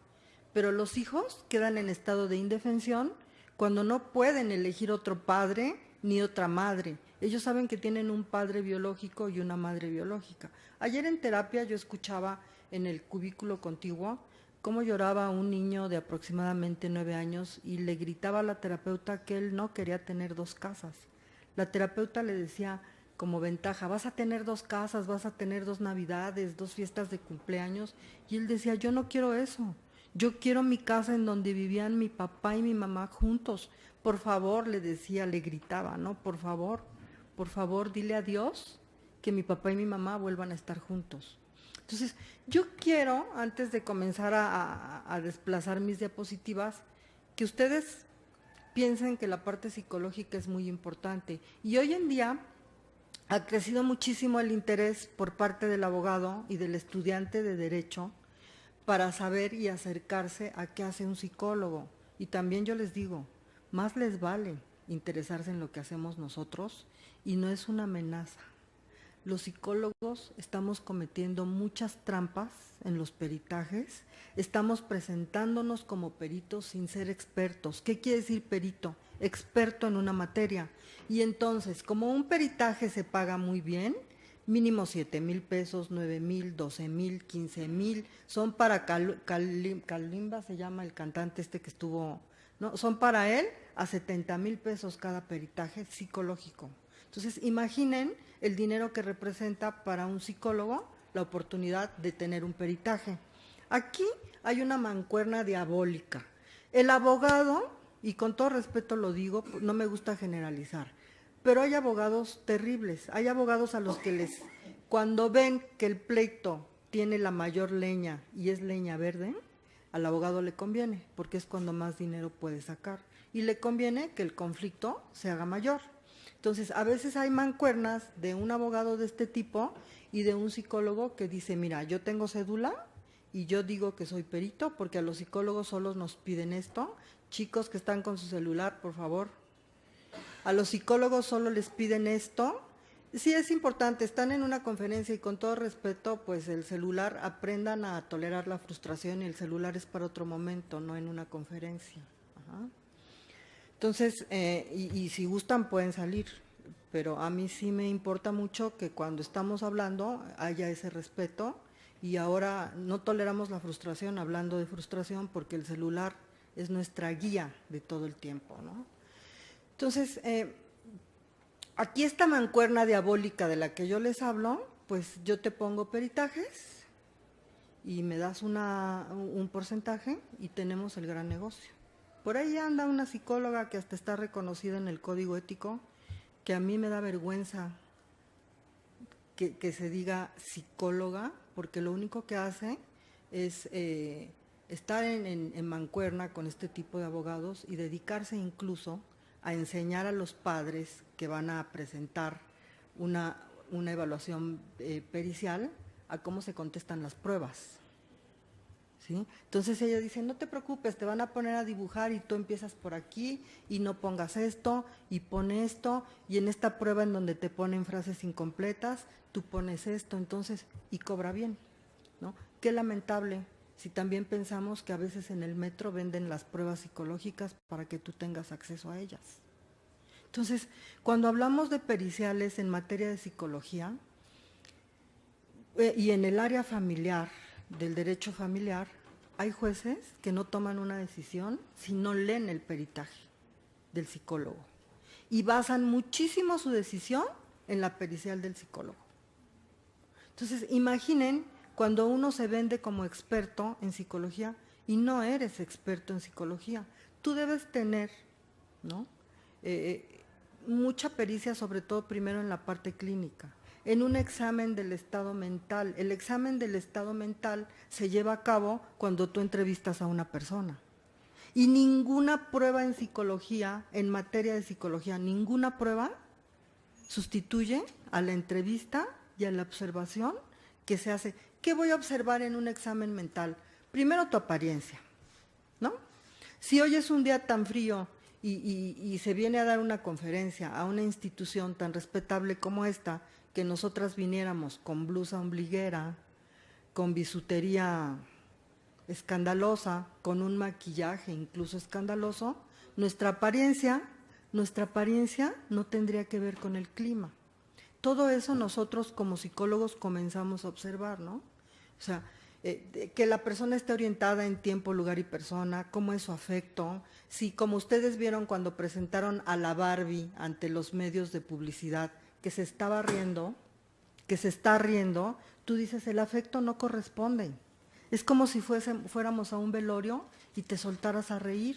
D: Pero los hijos quedan en estado de indefensión cuando no pueden elegir otro padre ni otra madre. Ellos saben que tienen un padre biológico y una madre biológica. Ayer en terapia yo escuchaba en el cubículo contiguo cómo lloraba un niño de aproximadamente 9 años y le gritaba a la terapeuta que él no quería tener 2 casas. La terapeuta le decía como ventaja, vas a tener 2 casas, vas a tener 2 navidades, 2 fiestas de cumpleaños, y él decía, yo no quiero eso, yo quiero mi casa en donde vivían mi papá y mi mamá juntos, por favor, le decía, le gritaba, ¿no? Por favor, dile a Dios que mi papá y mi mamá vuelvan a estar juntos. Entonces, yo quiero, antes de comenzar a desplazar mis diapositivas, que ustedes piensen que la parte psicológica es muy importante, y hoy en día ha crecido muchísimo el interés por parte del abogado y del estudiante de Derecho para saber y acercarse a qué hace un psicólogo. Y también yo les digo, más les vale interesarse en lo que hacemos nosotros y no es una amenaza. Los psicólogos estamos cometiendo muchas trampas en los peritajes, estamos presentándonos como peritos sin ser expertos. ¿Qué quiere decir perito? Experto en una materia. Y entonces, como un peritaje se paga muy bien, mínimo 7,000 pesos, 9,000, 12,000, 15,000, son para Kalimba, se llama el cantante este que estuvo, ¿no? Son para él a 70,000 pesos cada peritaje psicológico. Entonces, imaginen el dinero que representa para un psicólogo la oportunidad de tener un peritaje. Aquí hay una mancuerna diabólica. El abogado, y con todo respeto lo digo, no me gusta generalizar, pero hay abogados terribles, hay abogados a los que cuando ven que el pleito tiene la mayor leña y es leña verde, al abogado le conviene, porque es cuando más dinero puede sacar, y le conviene que el conflicto se haga mayor. Entonces, a veces hay mancuernas de un abogado de este tipo y de un psicólogo que dice, mira, yo tengo cédula y yo digo que soy perito porque a los psicólogos solo nos piden esto. Chicos que están con su celular, por favor. A los psicólogos solo les piden esto. Sí, es importante, están en una conferencia y con todo respeto, pues el celular, aprendan a tolerar la frustración y el celular es para otro momento, no en una conferencia. Ajá. Entonces, y si gustan pueden salir, pero a mí sí me importa mucho que cuando estamos hablando haya ese respeto, y ahora no toleramos la frustración hablando de frustración, porque el celular es nuestra guía de todo el tiempo, ¿no? Entonces, aquí esta mancuerna diabólica de la que yo les hablo, pues yo te pongo peritajes y me das un porcentaje y tenemos el gran negocio. Por ahí anda una psicóloga que hasta está reconocida en el código ético, que a mí me da vergüenza que se diga psicóloga, porque lo único que hace es estar en mancuerna con este tipo de abogados y dedicarse incluso a enseñar a los padres que van a presentar una evaluación pericial a cómo se contestan las pruebas, ¿sí? Entonces ella dice, no te preocupes, te van a poner a dibujar y tú empiezas por aquí y no pongas esto y pone esto, y en esta prueba en donde te ponen frases incompletas, tú pones esto, entonces, y cobra bien, ¿no? Qué lamentable si también pensamos que a veces en el metro venden las pruebas psicológicas para que tú tengas acceso a ellas. Entonces, cuando hablamos de periciales en materia de psicología y en el área familiar, del derecho familiar, hay jueces que no toman una decisión si no leen el peritaje del psicólogo y basan muchísimo su decisión en la pericial del psicólogo. Entonces, imaginen cuando uno se vende como experto en psicología y no eres experto en psicología. Tú debes tener, ¿no?, mucha pericia, sobre todo primero en la parte clínica, en un examen del estado mental. El examen del estado mental se lleva a cabo cuando tú entrevistas a una persona. Y ninguna prueba en psicología, en materia de psicología, ninguna prueba sustituye a la entrevista y a la observación que se hace. ¿Qué voy a observar en un examen mental? Primero tu apariencia, ¿no? Si hoy es un día tan frío y se viene a dar una conferencia a una institución tan respetable como esta, que nosotras viniéramos con blusa ombliguera, con bisutería escandalosa, con un maquillaje incluso escandaloso, nuestra apariencia no tendría que ver con el clima. Todo eso nosotros como psicólogos comenzamos a observar, ¿no? O sea, que la persona esté orientada en tiempo, lugar y persona, cómo es su afecto. Si, como ustedes vieron cuando presentaron a la Barbie ante los medios de publicidad, que se estaba riendo, que se está riendo, tú dices, el afecto no corresponde. Es como si fuéramos a un velorio y te soltaras a reír,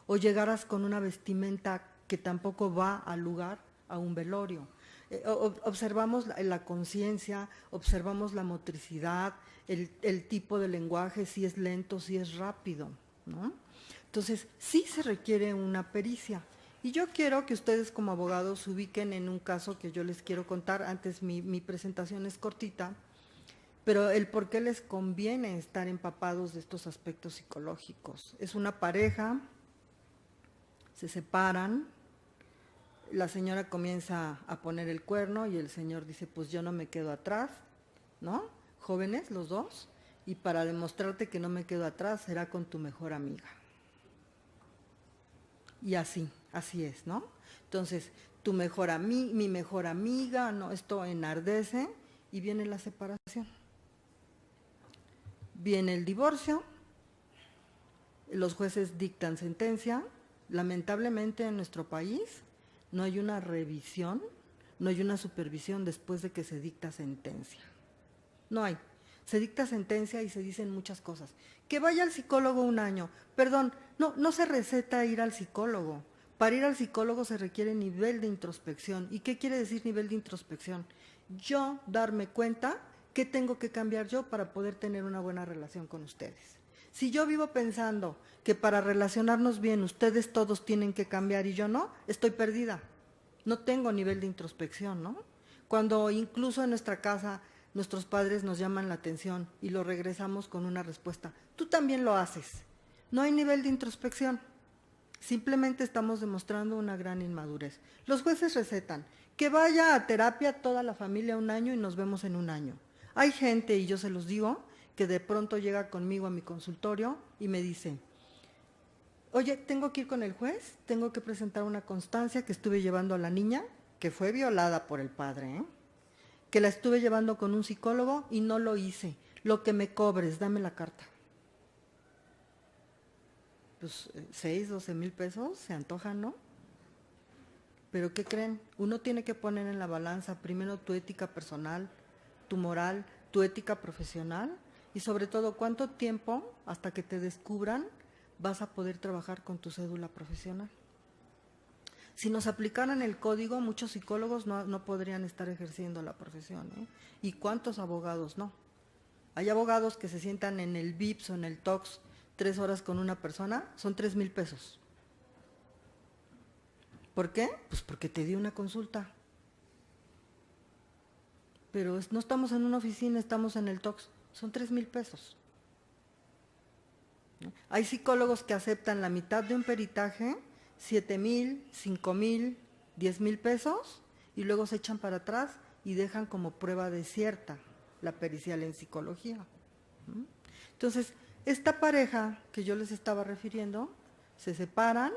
D: o llegaras con una vestimenta que tampoco va al lugar, a un velorio. Observamos la conciencia, observamos la motricidad, el tipo de lenguaje, si es lento, si es rápido, ¿no? Entonces, sí se requiere una pericia. Y yo quiero que ustedes como abogados se ubiquen en un caso que yo les quiero contar. Antes mi presentación es cortita, pero el por qué les conviene estar empapados de estos aspectos psicológicos. Es una pareja, se separan, la señora comienza a poner el cuerno y el señor dice, pues yo no me quedo atrás, ¿no? Jóvenes los dos, y para demostrarte que no me quedo atrás será con tu mejor amiga. Y así es, ¿no? Entonces, mi mejor amiga, ¿no? Esto enardece y viene la separación. Viene el divorcio, los jueces dictan sentencia. Lamentablemente en nuestro país no hay una revisión, no hay una supervisión después de que se dicta sentencia. No hay. Se dicta sentencia y se dicen muchas cosas. Que vaya al psicólogo un año. Perdón, no se receta ir al psicólogo. Para ir al psicólogo se requiere nivel de introspección. ¿Y qué quiere decir nivel de introspección? Yo darme cuenta qué tengo que cambiar yo para poder tener una buena relación con ustedes. Si yo vivo pensando que para relacionarnos bien ustedes todos tienen que cambiar y yo no, estoy perdida. No tengo nivel de introspección, ¿no? Cuando incluso en nuestra casa nuestros padres nos llaman la atención y lo regresamos con una respuesta, tú también lo haces. No hay nivel de introspección. Simplemente estamos demostrando una gran inmadurez. Los jueces recetan que vaya a terapia toda la familia un año y nos vemos en un año. Hay gente, y yo se los digo, que de pronto llega conmigo a mi consultorio y me dice, oye, tengo que ir con el juez, tengo que presentar una constancia que estuve llevando a la niña que fue violada por el padre, que la estuve llevando con un psicólogo y no lo hice. Lo que me cobres, dame la carta. Pues 6, 12 mil pesos, se antojan, ¿no? Pero ¿qué creen? Uno tiene que poner en la balanza primero tu ética personal, tu moral, tu ética profesional y sobre todo cuánto tiempo hasta que te descubran vas a poder trabajar con tu cédula profesional. Si nos aplicaran el código, muchos psicólogos no podrían estar ejerciendo la profesión, ¿eh? ¿Y cuántos abogados no? Hay abogados que se sientan en el VIPS o en el TOX 3 horas con una persona, son 3,000 pesos. ¿Por qué? Pues porque te di una consulta. Pero no estamos en una oficina, estamos en el TOX, son 3,000 pesos. ¿No? Hay psicólogos que aceptan la mitad de un peritaje, 7,000, 5,000, 10,000 pesos, y luego se echan para atrás y dejan como prueba desierta la pericial en psicología. Entonces, esta pareja que yo les estaba refiriendo, se separan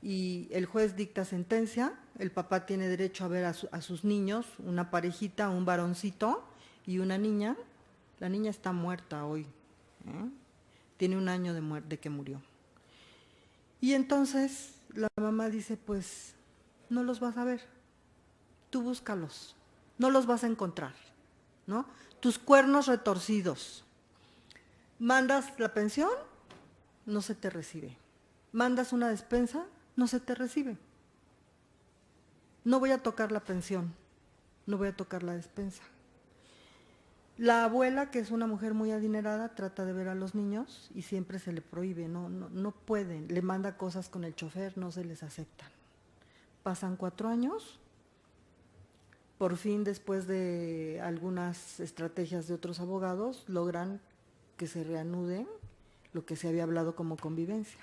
D: y el juez dicta sentencia, el papá tiene derecho a ver a sus niños, una parejita, un varoncito y una niña. La niña está muerta hoy, tiene 1 año de que murió. Y entonces la mamá dice, pues no los vas a ver, tú búscalos, no los vas a encontrar, ¿no? Tus cuernos retorcidos. Mandas la pensión, no se te recibe. Mandas una despensa, no se te recibe. No voy a tocar la pensión, no voy a tocar la despensa. La abuela, que es una mujer muy adinerada, trata de ver a los niños y siempre se le prohíbe, no pueden. Le manda cosas con el chofer, no se les aceptan. Pasan 4 años, por fin, después de algunas estrategias de otros abogados, logran que se reanude lo que se había hablado como convivencia.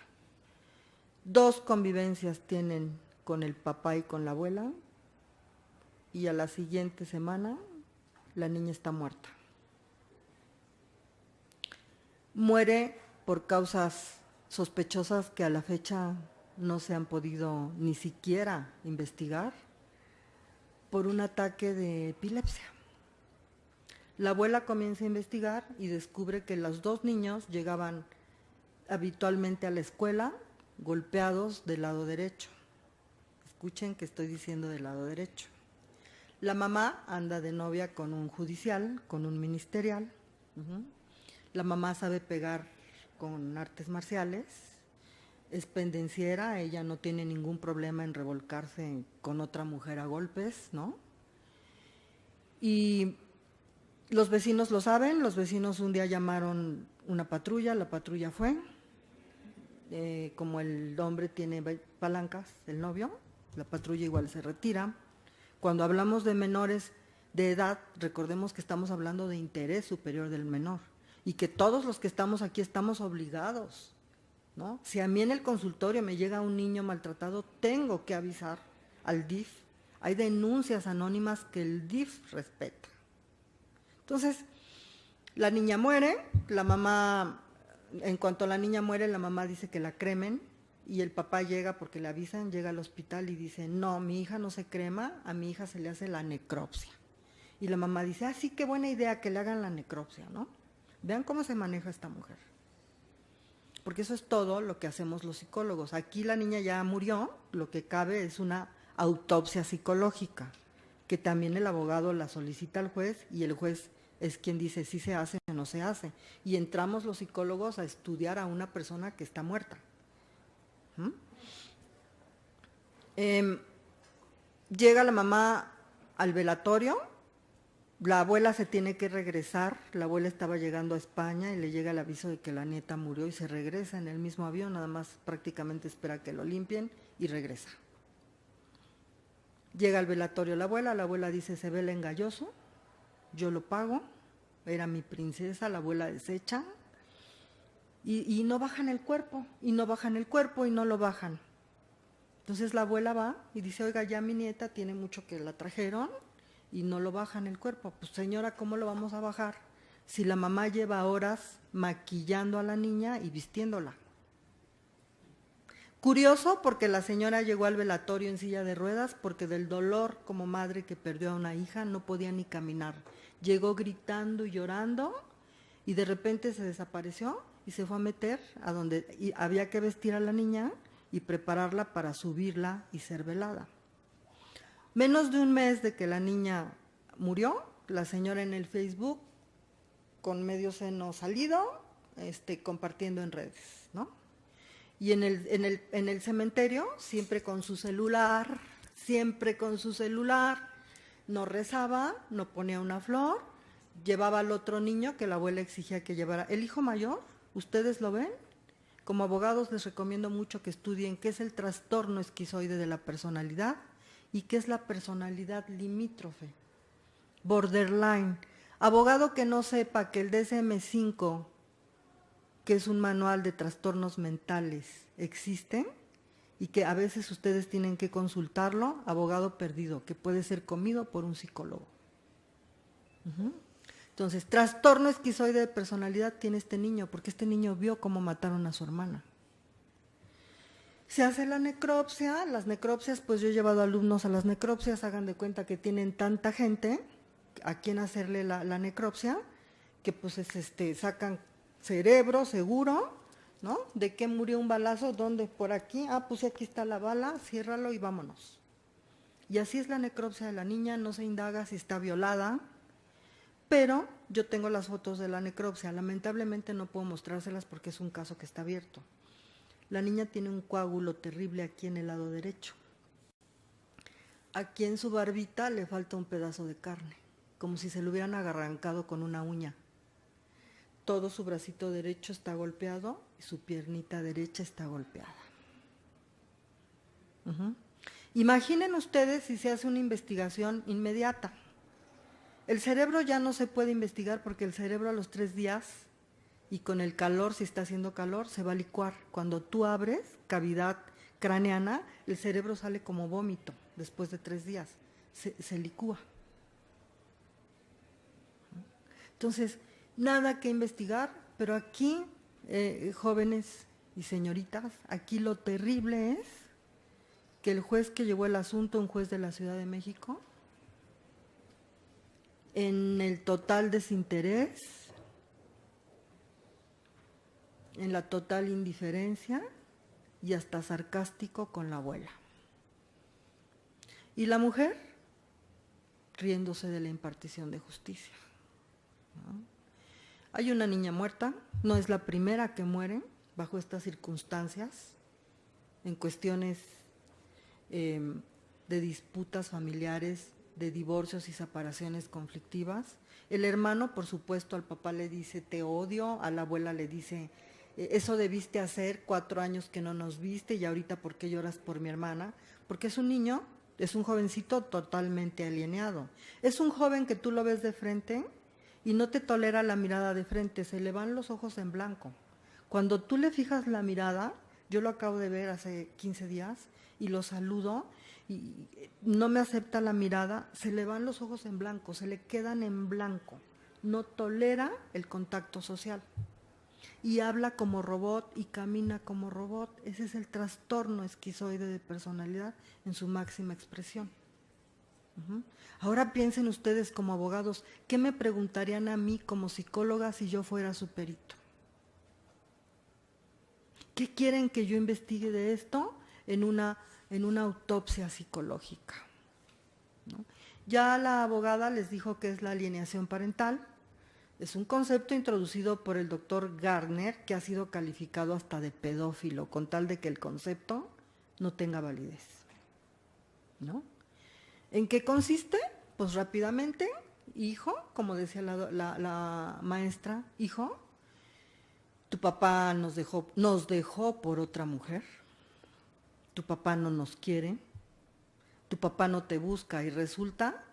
D: 2 convivencias tienen con el papá y con la abuela, y a la siguiente semana la niña está muerta. Muere por causas sospechosas que a la fecha no se han podido ni siquiera investigar, por un ataque de epilepsia. La abuela comienza a investigar y descubre que los 2 niños llegaban habitualmente a la escuela golpeados del lado derecho. Escuchen que estoy diciendo del lado derecho. La mamá anda de novia con un judicial, con un ministerial. La mamá sabe pegar con artes marciales, es pendenciera, ella no tiene ningún problema en revolcarse con otra mujer a golpes, ¿no? Y los vecinos lo saben, los vecinos un día llamaron una patrulla, la patrulla fue, como el hombre tiene palancas, el novio, la patrulla igual se retira. Cuando hablamos de menores de edad, recordemos que estamos hablando de interés superior del menor y que todos los que estamos aquí estamos obligados, ¿no? Si a mí en el consultorio me llega un niño maltratado, tengo que avisar al DIF. Hay denuncias anónimas que el DIF respeta. Entonces, la niña muere, la mamá, en cuanto la niña muere, la mamá dice que la cremen y el papá llega porque le avisan, llega al hospital y dice, no, mi hija no se crema, a mi hija se le hace la necropsia. Y la mamá dice, sí, qué buena idea que le hagan la necropsia, ¿no? Vean cómo se maneja esta mujer. Porque eso es todo lo que hacemos los psicólogos. Aquí la niña ya murió, lo que cabe es una autopsia psicológica, que también el abogado la solicita al juez y el juez es quien dice si se hace o no se hace. Y entramos los psicólogos a estudiar a una persona que está muerta. Llega la mamá al velatorio, la abuela se tiene que regresar, la abuela estaba llegando a España y le llega el aviso de que la nieta murió y se regresa en el mismo avión, nada más prácticamente espera que lo limpien y regresa. Llega al velatorio la abuela dice, se ve el engalloso, yo lo pago, era mi princesa, la abuela desecha, y no bajan el cuerpo, y no lo bajan. Entonces la abuela va y dice, oiga, ya mi nieta tiene mucho que la trajeron, y no lo bajan el cuerpo. Pues señora, ¿cómo lo vamos a bajar? Si la mamá lleva horas maquillando a la niña y vistiéndola. Curioso porque la señora llegó al velatorio en silla de ruedas porque del dolor como madre que perdió a una hija no podía ni caminar. Llegó gritando y llorando y de repente se desapareció y se fue a meter a donde había que vestir a la niña y prepararla para subirla y ser velada. Menos de un mes de que la niña murió, la señora en el Facebook, con medio seno salido, compartiendo en redes, ¿no? Y en el cementerio, siempre con su celular, no rezaba, no ponía una flor, llevaba al otro niño que la abuela exigía que llevara. El hijo mayor, ¿ustedes lo ven? Como abogados les recomiendo mucho que estudien qué es el trastorno esquizoide de la personalidad y qué es la personalidad limítrofe, borderline. Abogado que no sepa que el DSM-5, que es un manual de trastornos mentales, existe y que a veces ustedes tienen que consultarlo, abogado perdido, que puede ser comido por un psicólogo. Entonces, trastorno esquizoide de personalidad tiene este niño, porque este niño vio cómo mataron a su hermana. Se hace la necropsia, las necropsias, pues yo he llevado alumnos a las necropsias, hagan de cuenta que tienen tanta gente a quien hacerle la necropsia, que pues sacan cerebro seguro, ¿no? ¿De qué murió un balazo? ¿Dónde? Por aquí. Ah, pues aquí está la bala, ciérralo y vámonos. Y así es la necropsia de la niña, no se indaga si está violada, pero yo tengo las fotos de la necropsia. Lamentablemente no puedo mostrárselas porque es un caso que está abierto. La niña tiene un coágulo terrible aquí en el lado derecho. Aquí en su barbita le falta un pedazo de carne, como si se lo hubieran arrancado con una uña. Todo su bracito derecho está golpeado y su piernita derecha está golpeada. Imaginen ustedes si se hace una investigación inmediata. El cerebro ya no se puede investigar porque el cerebro a los 3 días y con el calor, si está haciendo calor, se va a licuar. Cuando tú abres cavidad craneana, el cerebro sale como vómito después de 3 días, se licúa. Entonces, nada que investigar, pero aquí, jóvenes y señoritas, aquí lo terrible es que el juez que llevó el asunto, un juez de la Ciudad de México, en el total desinterés, en la total indiferencia y hasta sarcástico con la abuela. Y la mujer riéndose de la impartición de justicia, ¿no? Hay una niña muerta, no es la primera que muere bajo estas circunstancias, en cuestiones de disputas familiares, de divorcios y separaciones conflictivas. El hermano, por supuesto, al papá le dice te odio, a la abuela le dice eso debiste hacer, 4 años que no nos viste y ahorita ¿por qué lloras por mi hermana? Porque es un niño, es un jovencito totalmente alienado. Es un joven que tú lo ves de frente y no te tolera la mirada de frente, se le van los ojos en blanco. Cuando tú le fijas la mirada, yo lo acabo de ver hace 15 días y lo saludo y no me acepta la mirada, se le van los ojos en blanco, se le quedan en blanco, no tolera el contacto social. Y habla como robot y camina como robot. Ese es el trastorno esquizoide de personalidad en su máxima expresión. Ahora piensen ustedes como abogados, ¿qué me preguntarían a mí como psicóloga si yo fuera su perito? ¿Qué quieren que yo investigue de esto en una autopsia psicológica? ¿No? Ya la abogada les dijo que es la alienación parental. Es un concepto introducido por el doctor Gardner que ha sido calificado hasta de pedófilo, con tal de que el concepto no tenga validez, ¿no? ¿En qué consiste? Pues rápidamente, hijo, como decía la maestra, hijo, tu papá nos dejó por otra mujer, tu papá no nos quiere, tu papá no te busca y resulta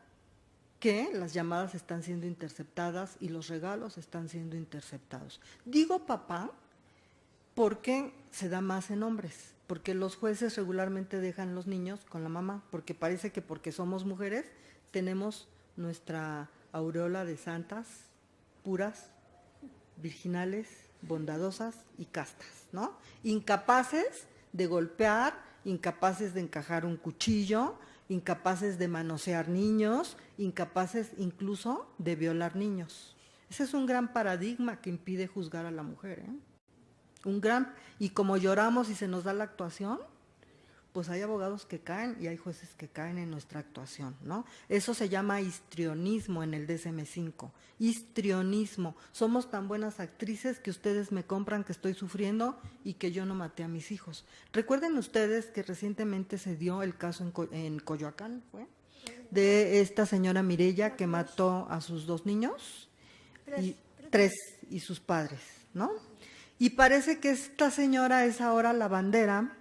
D: que las llamadas están siendo interceptadas y los regalos están siendo interceptados. Digo papá porque se da más en hombres, porque los jueces regularmente dejan los niños con la mamá, porque parece que porque somos mujeres tenemos nuestra aureola de santas, puras, virginales, bondadosas y castas, ¿no? Incapaces de golpear, incapaces de encajar un cuchillo, incapaces de manosear niños, incapaces incluso de violar niños. Ese es un gran paradigma que impide juzgar a la mujer, ¿eh? Y como lloramos y se nos da la actuación, pues hay abogados que caen y hay jueces que caen en nuestra actuación, ¿no? Eso se llama histrionismo en el DSM-5, histrionismo. Somos tan buenas actrices que ustedes me compran que estoy sufriendo y que yo no maté a mis hijos. Recuerden ustedes que recientemente se dio el caso en Coyoacán, ¿fue? De esta señora Mireya que mató a sus 2 niños, tres y sus padres, ¿no? Y parece que esta señora es ahora la bandera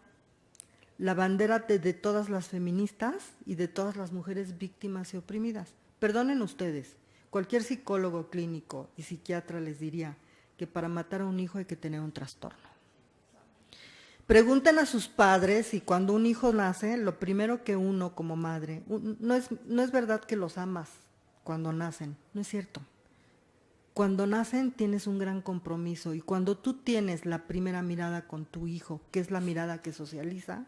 D: de todas las feministas y de todas las mujeres víctimas y oprimidas. Perdonen ustedes, cualquier psicólogo clínico y psiquiatra les diría que para matar a un hijo hay que tener un trastorno. Pregunten a sus padres y cuando un hijo nace, lo primero que uno como madre, no es verdad que los amas cuando nacen, no es cierto. Cuando nacen tienes un gran compromiso y cuando tú tienes la primera mirada con tu hijo, que es la mirada que socializa,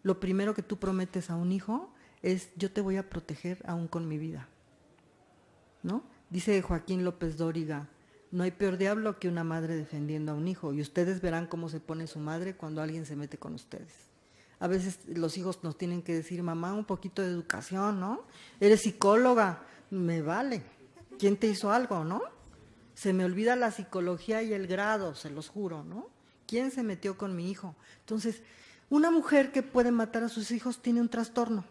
D: lo primero que tú prometes a un hijo es yo te voy a proteger aún con mi vida, ¿no? Dice Joaquín López Dóriga, no hay peor diablo que una madre defendiendo a un hijo y ustedes verán cómo se pone su madre cuando alguien se mete con ustedes. A veces los hijos nos tienen que decir, mamá, un poquito de educación, ¿no? Eres psicóloga, me vale. ¿Quién te hizo algo, no? Se me olvida la psicología y el grado, se los juro, ¿no? ¿Quién se metió con mi hijo? Entonces, una mujer que puede matar a sus hijos tiene un trastorno.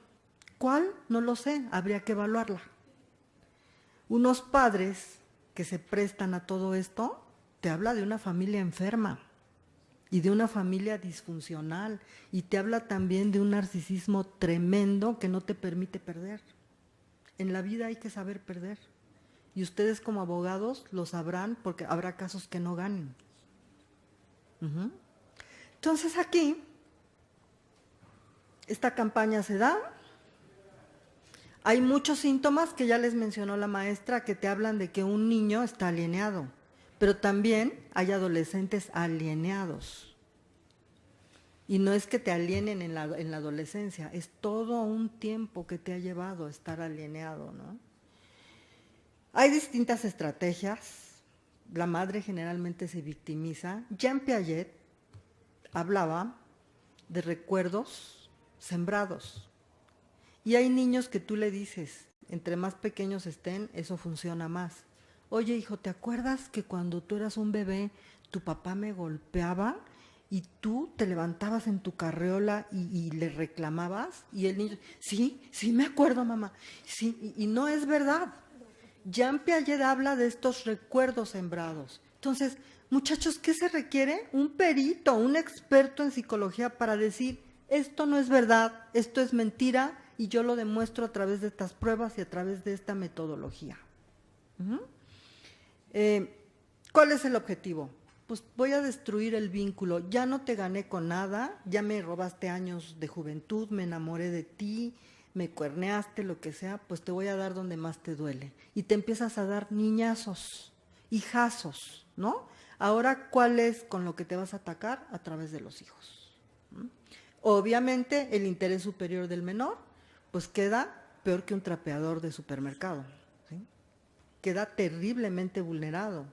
D: ¿Cuál? No lo sé, habría que evaluarla. Unos padres que se prestan a todo esto, te habla de una familia enferma y de una familia disfuncional y te habla también de un narcisismo tremendo que no te permite perder. En la vida hay que saber perder. Y ustedes como abogados lo sabrán porque habrá casos que no ganen. Entonces aquí, esta campaña se da. Hay muchos síntomas que ya les mencionó la maestra que te hablan de que un niño está alienado, pero también hay adolescentes alienados. Y no es que te alienen en la adolescencia, es todo un tiempo que te ha llevado a estar alienado, ¿no? Hay distintas estrategias. La madre generalmente se victimiza. Jean Piaget hablaba de recuerdos sembrados. Y hay niños que tú le dices, entre más pequeños estén, eso funciona más. Oye, hijo, ¿te acuerdas que cuando tú eras un bebé, tu papá me golpeaba y tú te levantabas en tu carriola y le reclamabas? Y el niño, sí me acuerdo, mamá. Sí, y no es verdad. Jean Piaget habla de estos recuerdos sembrados. Entonces, muchachos, ¿qué se requiere? Un perito, un experto en psicología para decir, esto no es verdad, esto es mentira, y yo lo demuestro a través de estas pruebas y a través de esta metodología. ¿Cuál es el objetivo? Pues voy a destruir el vínculo, ya no te gané con nada, ya me robaste años de juventud, me enamoré de ti, me cuerneaste, lo que sea, pues te voy a dar donde más te duele. Y te empiezas a dar niñazos, hijazos, ¿no? Ahora, ¿cuál es con lo que te vas a atacar? A través de los hijos. Obviamente, el interés superior del menor, pues queda peor que un trapeador de supermercado, ¿sí? Queda terriblemente vulnerado.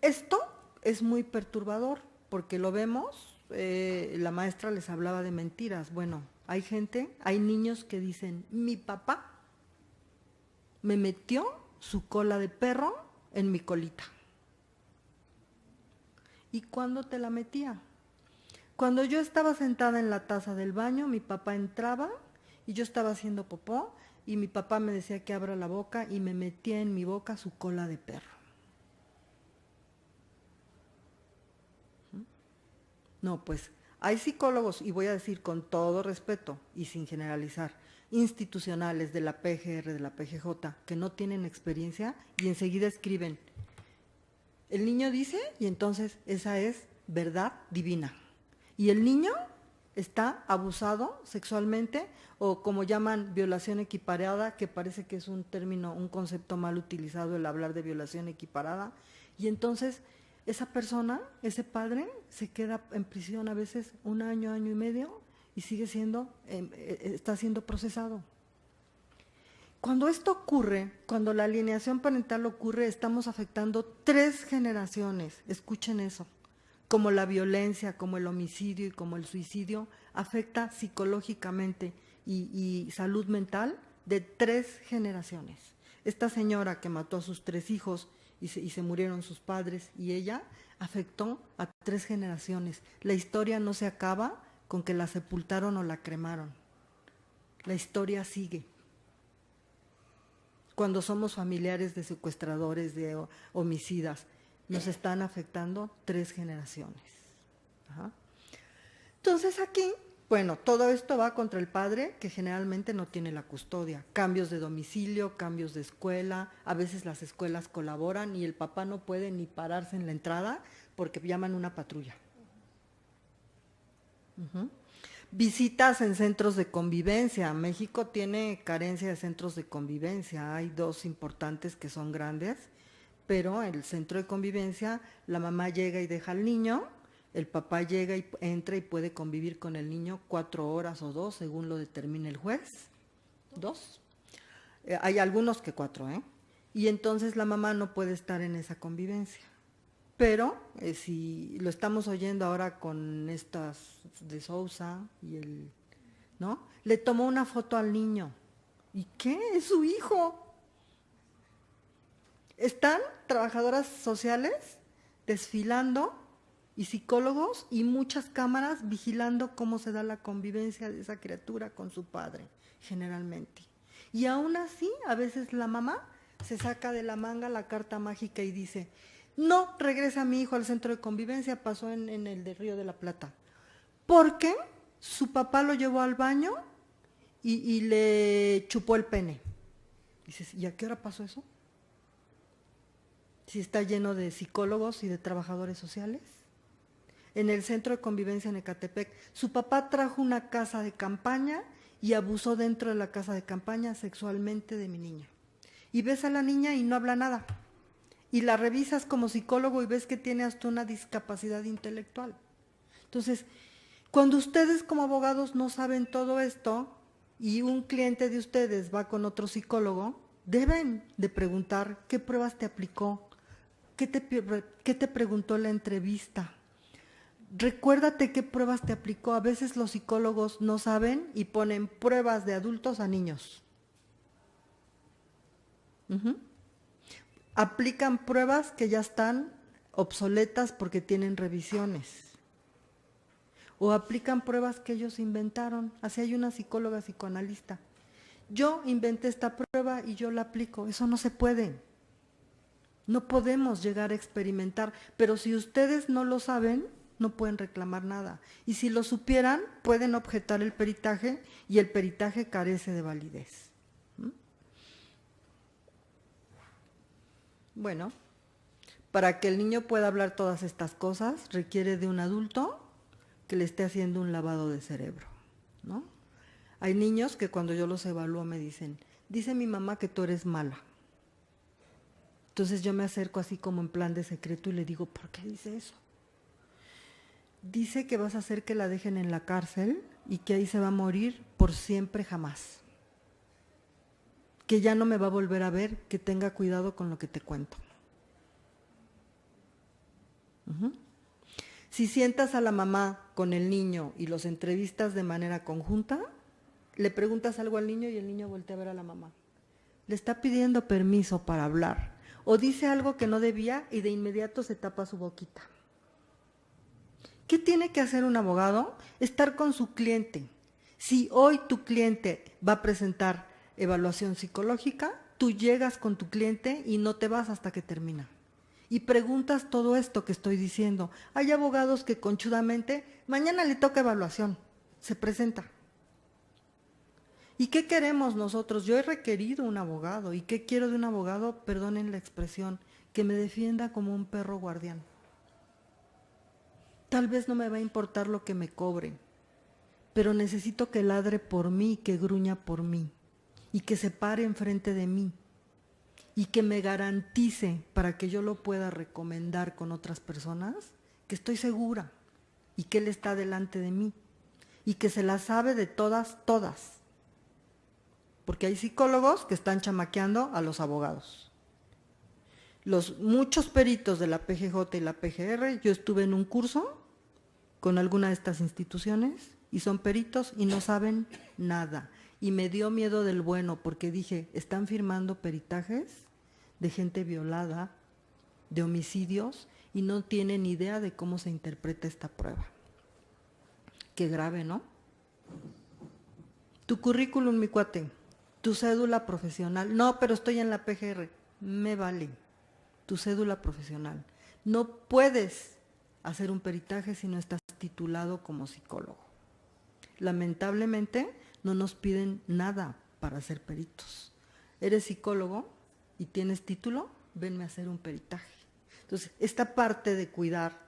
D: Esto es muy perturbador, porque lo vemos, la maestra les hablaba de mentiras. Bueno, hay niños que dicen, mi papá me metió su cola de perro en mi colita. ¿Y cuándo te la metía? Cuando yo estaba sentada en la taza del baño, mi papá entraba y yo estaba haciendo popó y mi papá me decía que abra la boca y me metía en mi boca su cola de perro. No, pues hay psicólogos, y voy a decir con todo respeto y sin generalizar, institucionales de la PGR, de la PGJ, que no tienen experiencia y enseguida escriben, el niño dice y entonces esa es verdad divina. Y el niño está abusado sexualmente o como llaman violación equiparada, que parece que es un término, un concepto mal utilizado el hablar de violación equiparada. Y entonces esa persona, ese padre, se queda en prisión a veces 1 año, año y medio, y sigue siendo, está siendo procesado. Cuando esto ocurre, cuando la alienación parental ocurre, estamos afectando 3 generaciones, escuchen eso, como la violencia, como el homicidio y como el suicidio, afecta psicológicamente y salud mental de 3 generaciones. Esta señora que mató a sus 3 hijos y se murieron sus padres y ella, afectó a 3 generaciones. La historia no se acaba con que la sepultaron o la cremaron. La historia sigue. Cuando somos familiares de secuestradores, de homicidas, nos están afectando 3 generaciones. Ajá. Entonces aquí, bueno, todo esto va contra el padre, que generalmente no tiene la custodia. Cambios de domicilio, cambios de escuela, a veces las escuelas colaboran y el papá no puede ni pararse en la entrada porque llaman una patrulla. Visitas en centros de convivencia. México tiene carencia de centros de convivencia. Hay 2 importantes que son grandes, pero el centro de convivencia, la mamá llega y deja al niño, el papá llega y entra y puede convivir con el niño 4 horas o 2, según lo determine el juez. 2. Hay algunos que 4, ¿eh? Y entonces la mamá no puede estar en esa convivencia. Pero si lo estamos oyendo ahora con estas de Sousa y el, ¿no? Le tomó una foto al niño. ¿Y qué? Es su hijo. Están trabajadoras sociales desfilando y psicólogos y muchas cámaras vigilando cómo se da la convivencia de esa criatura con su padre, generalmente. Y aún así, a veces la mamá se saca de la manga la carta mágica y dice: no regresa mi hijo al centro de convivencia, pasó en el de Río de la Plata. Porque su papá lo llevó al baño y le chupó el pene. Dices, ¿y a qué hora pasó eso? Si está lleno de psicólogos y de trabajadores sociales. En el centro de convivencia en Ecatepec, su papá trajo una casa de campaña y abusó dentro de la casa de campaña sexualmente de mi niña. Y ves a la niña y no habla nada. Y la revisas como psicólogo y ves que tiene hasta una discapacidad intelectual. Entonces, cuando ustedes como abogados no saben todo esto y un cliente de ustedes va con otro psicólogo, deben de preguntar qué pruebas te aplicó, qué te preguntó en la entrevista. Recuérdate qué pruebas te aplicó. A veces los psicólogos no saben y ponen pruebas de adultos a niños. Aplican pruebas que ya están obsoletas porque tienen revisiones. O aplican pruebas que ellos inventaron. Así hay una psicóloga psicoanalista. Yo inventé esta prueba y yo la aplico. Eso no se puede. No podemos llegar a experimentar. Pero si ustedes no lo saben, no pueden reclamar nada. Y si lo supieran, pueden objetar el peritaje y el peritaje carece de validez. Bueno, para que el niño pueda hablar todas estas cosas, requiere de un adulto que le esté haciendo un lavado de cerebro, ¿no? Hay niños que cuando yo los evalúo me dicen, dice mi mamá que tú eres mala. Entonces yo me acerco así como en plan de secreto y le digo, ¿por qué dice eso? Dice que vas a hacer que la dejen en la cárcel y que ahí se va a morir por siempre jamás. Que ya no me va a volver a ver, que tenga cuidado con lo que te cuento. Si sientas a la mamá con el niño y los entrevistas de manera conjunta, le preguntas algo al niño y el niño voltea a ver a la mamá. Le está pidiendo permiso para hablar o dice algo que no debía y de inmediato se tapa su boquita. ¿Qué tiene que hacer un abogado? Estar con su cliente. Si hoy tu cliente va a presentar evaluación psicológica, tú llegas con tu cliente y no te vas hasta que termina. Y preguntas todo esto que estoy diciendo. Hay abogados que conchudamente, mañana le toca evaluación, se presenta. ¿Y qué queremos nosotros? Yo he requerido un abogado. ¿Y qué quiero de un abogado? Perdonen la expresión, que me defienda como un perro guardián. Tal vez no me va a importar lo que me cobren, pero necesito que ladre por mí, que gruña por mí y que se pare enfrente de mí y que me garantice para que yo lo pueda recomendar con otras personas, que estoy segura y que él está delante de mí y que se la sabe de todas, todas. Porque hay psicólogos que están chamaqueando a los abogados. Muchos peritos de la PGJ y la PGR, yo estuve en un curso con alguna de estas instituciones y son peritos y no saben nada. Y me dio miedo del bueno porque dije, están firmando peritajes de gente violada, de homicidios, y no tienen idea de cómo se interpreta esta prueba. Qué grave, ¿no? Tu currículum, mi cuate, tu cédula profesional. No, pero estoy en la PGR. Me vale. Tu cédula profesional. No puedes hacer un peritaje si no estás titulado como psicólogo. Lamentablemente, no nos piden nada para ser peritos. Eres psicólogo y tienes título, venme a hacer un peritaje. Entonces, esta parte de cuidar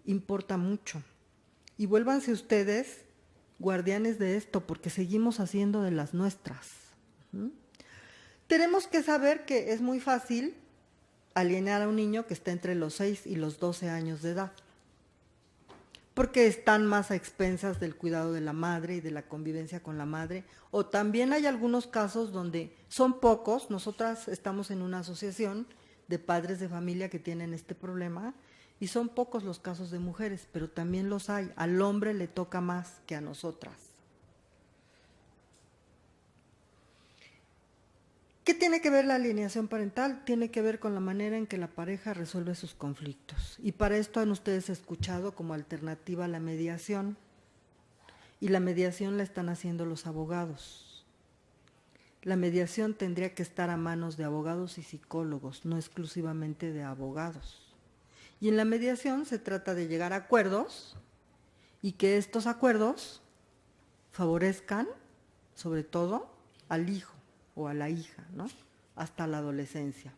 D: importa mucho. Y vuélvanse ustedes guardianes de esto, porque seguimos haciendo de las nuestras. Tenemos que saber que es muy fácil alienar a un niño que está entre los 6 y los 12 años de edad, porque están más a expensas del cuidado de la madre y de la convivencia con la madre, o también hay algunos casos donde son pocos. Nosotras estamos en una asociación de padres de familia que tienen este problema, y son pocos los casos de mujeres, pero también los hay. Al hombre le toca más que a nosotras. ¿Qué tiene que ver la alienación parental? Tiene que ver con la manera en que la pareja resuelve sus conflictos. Y para esto han ustedes escuchado como alternativa la mediación. Y la mediación la están haciendo los abogados. La mediación tendría que estar a manos de abogados y psicólogos, no exclusivamente de abogados. Y en la mediación se trata de llegar a acuerdos y que estos acuerdos favorezcan, sobre todo, al hijo o a la hija, ¿no? Hasta la adolescencia.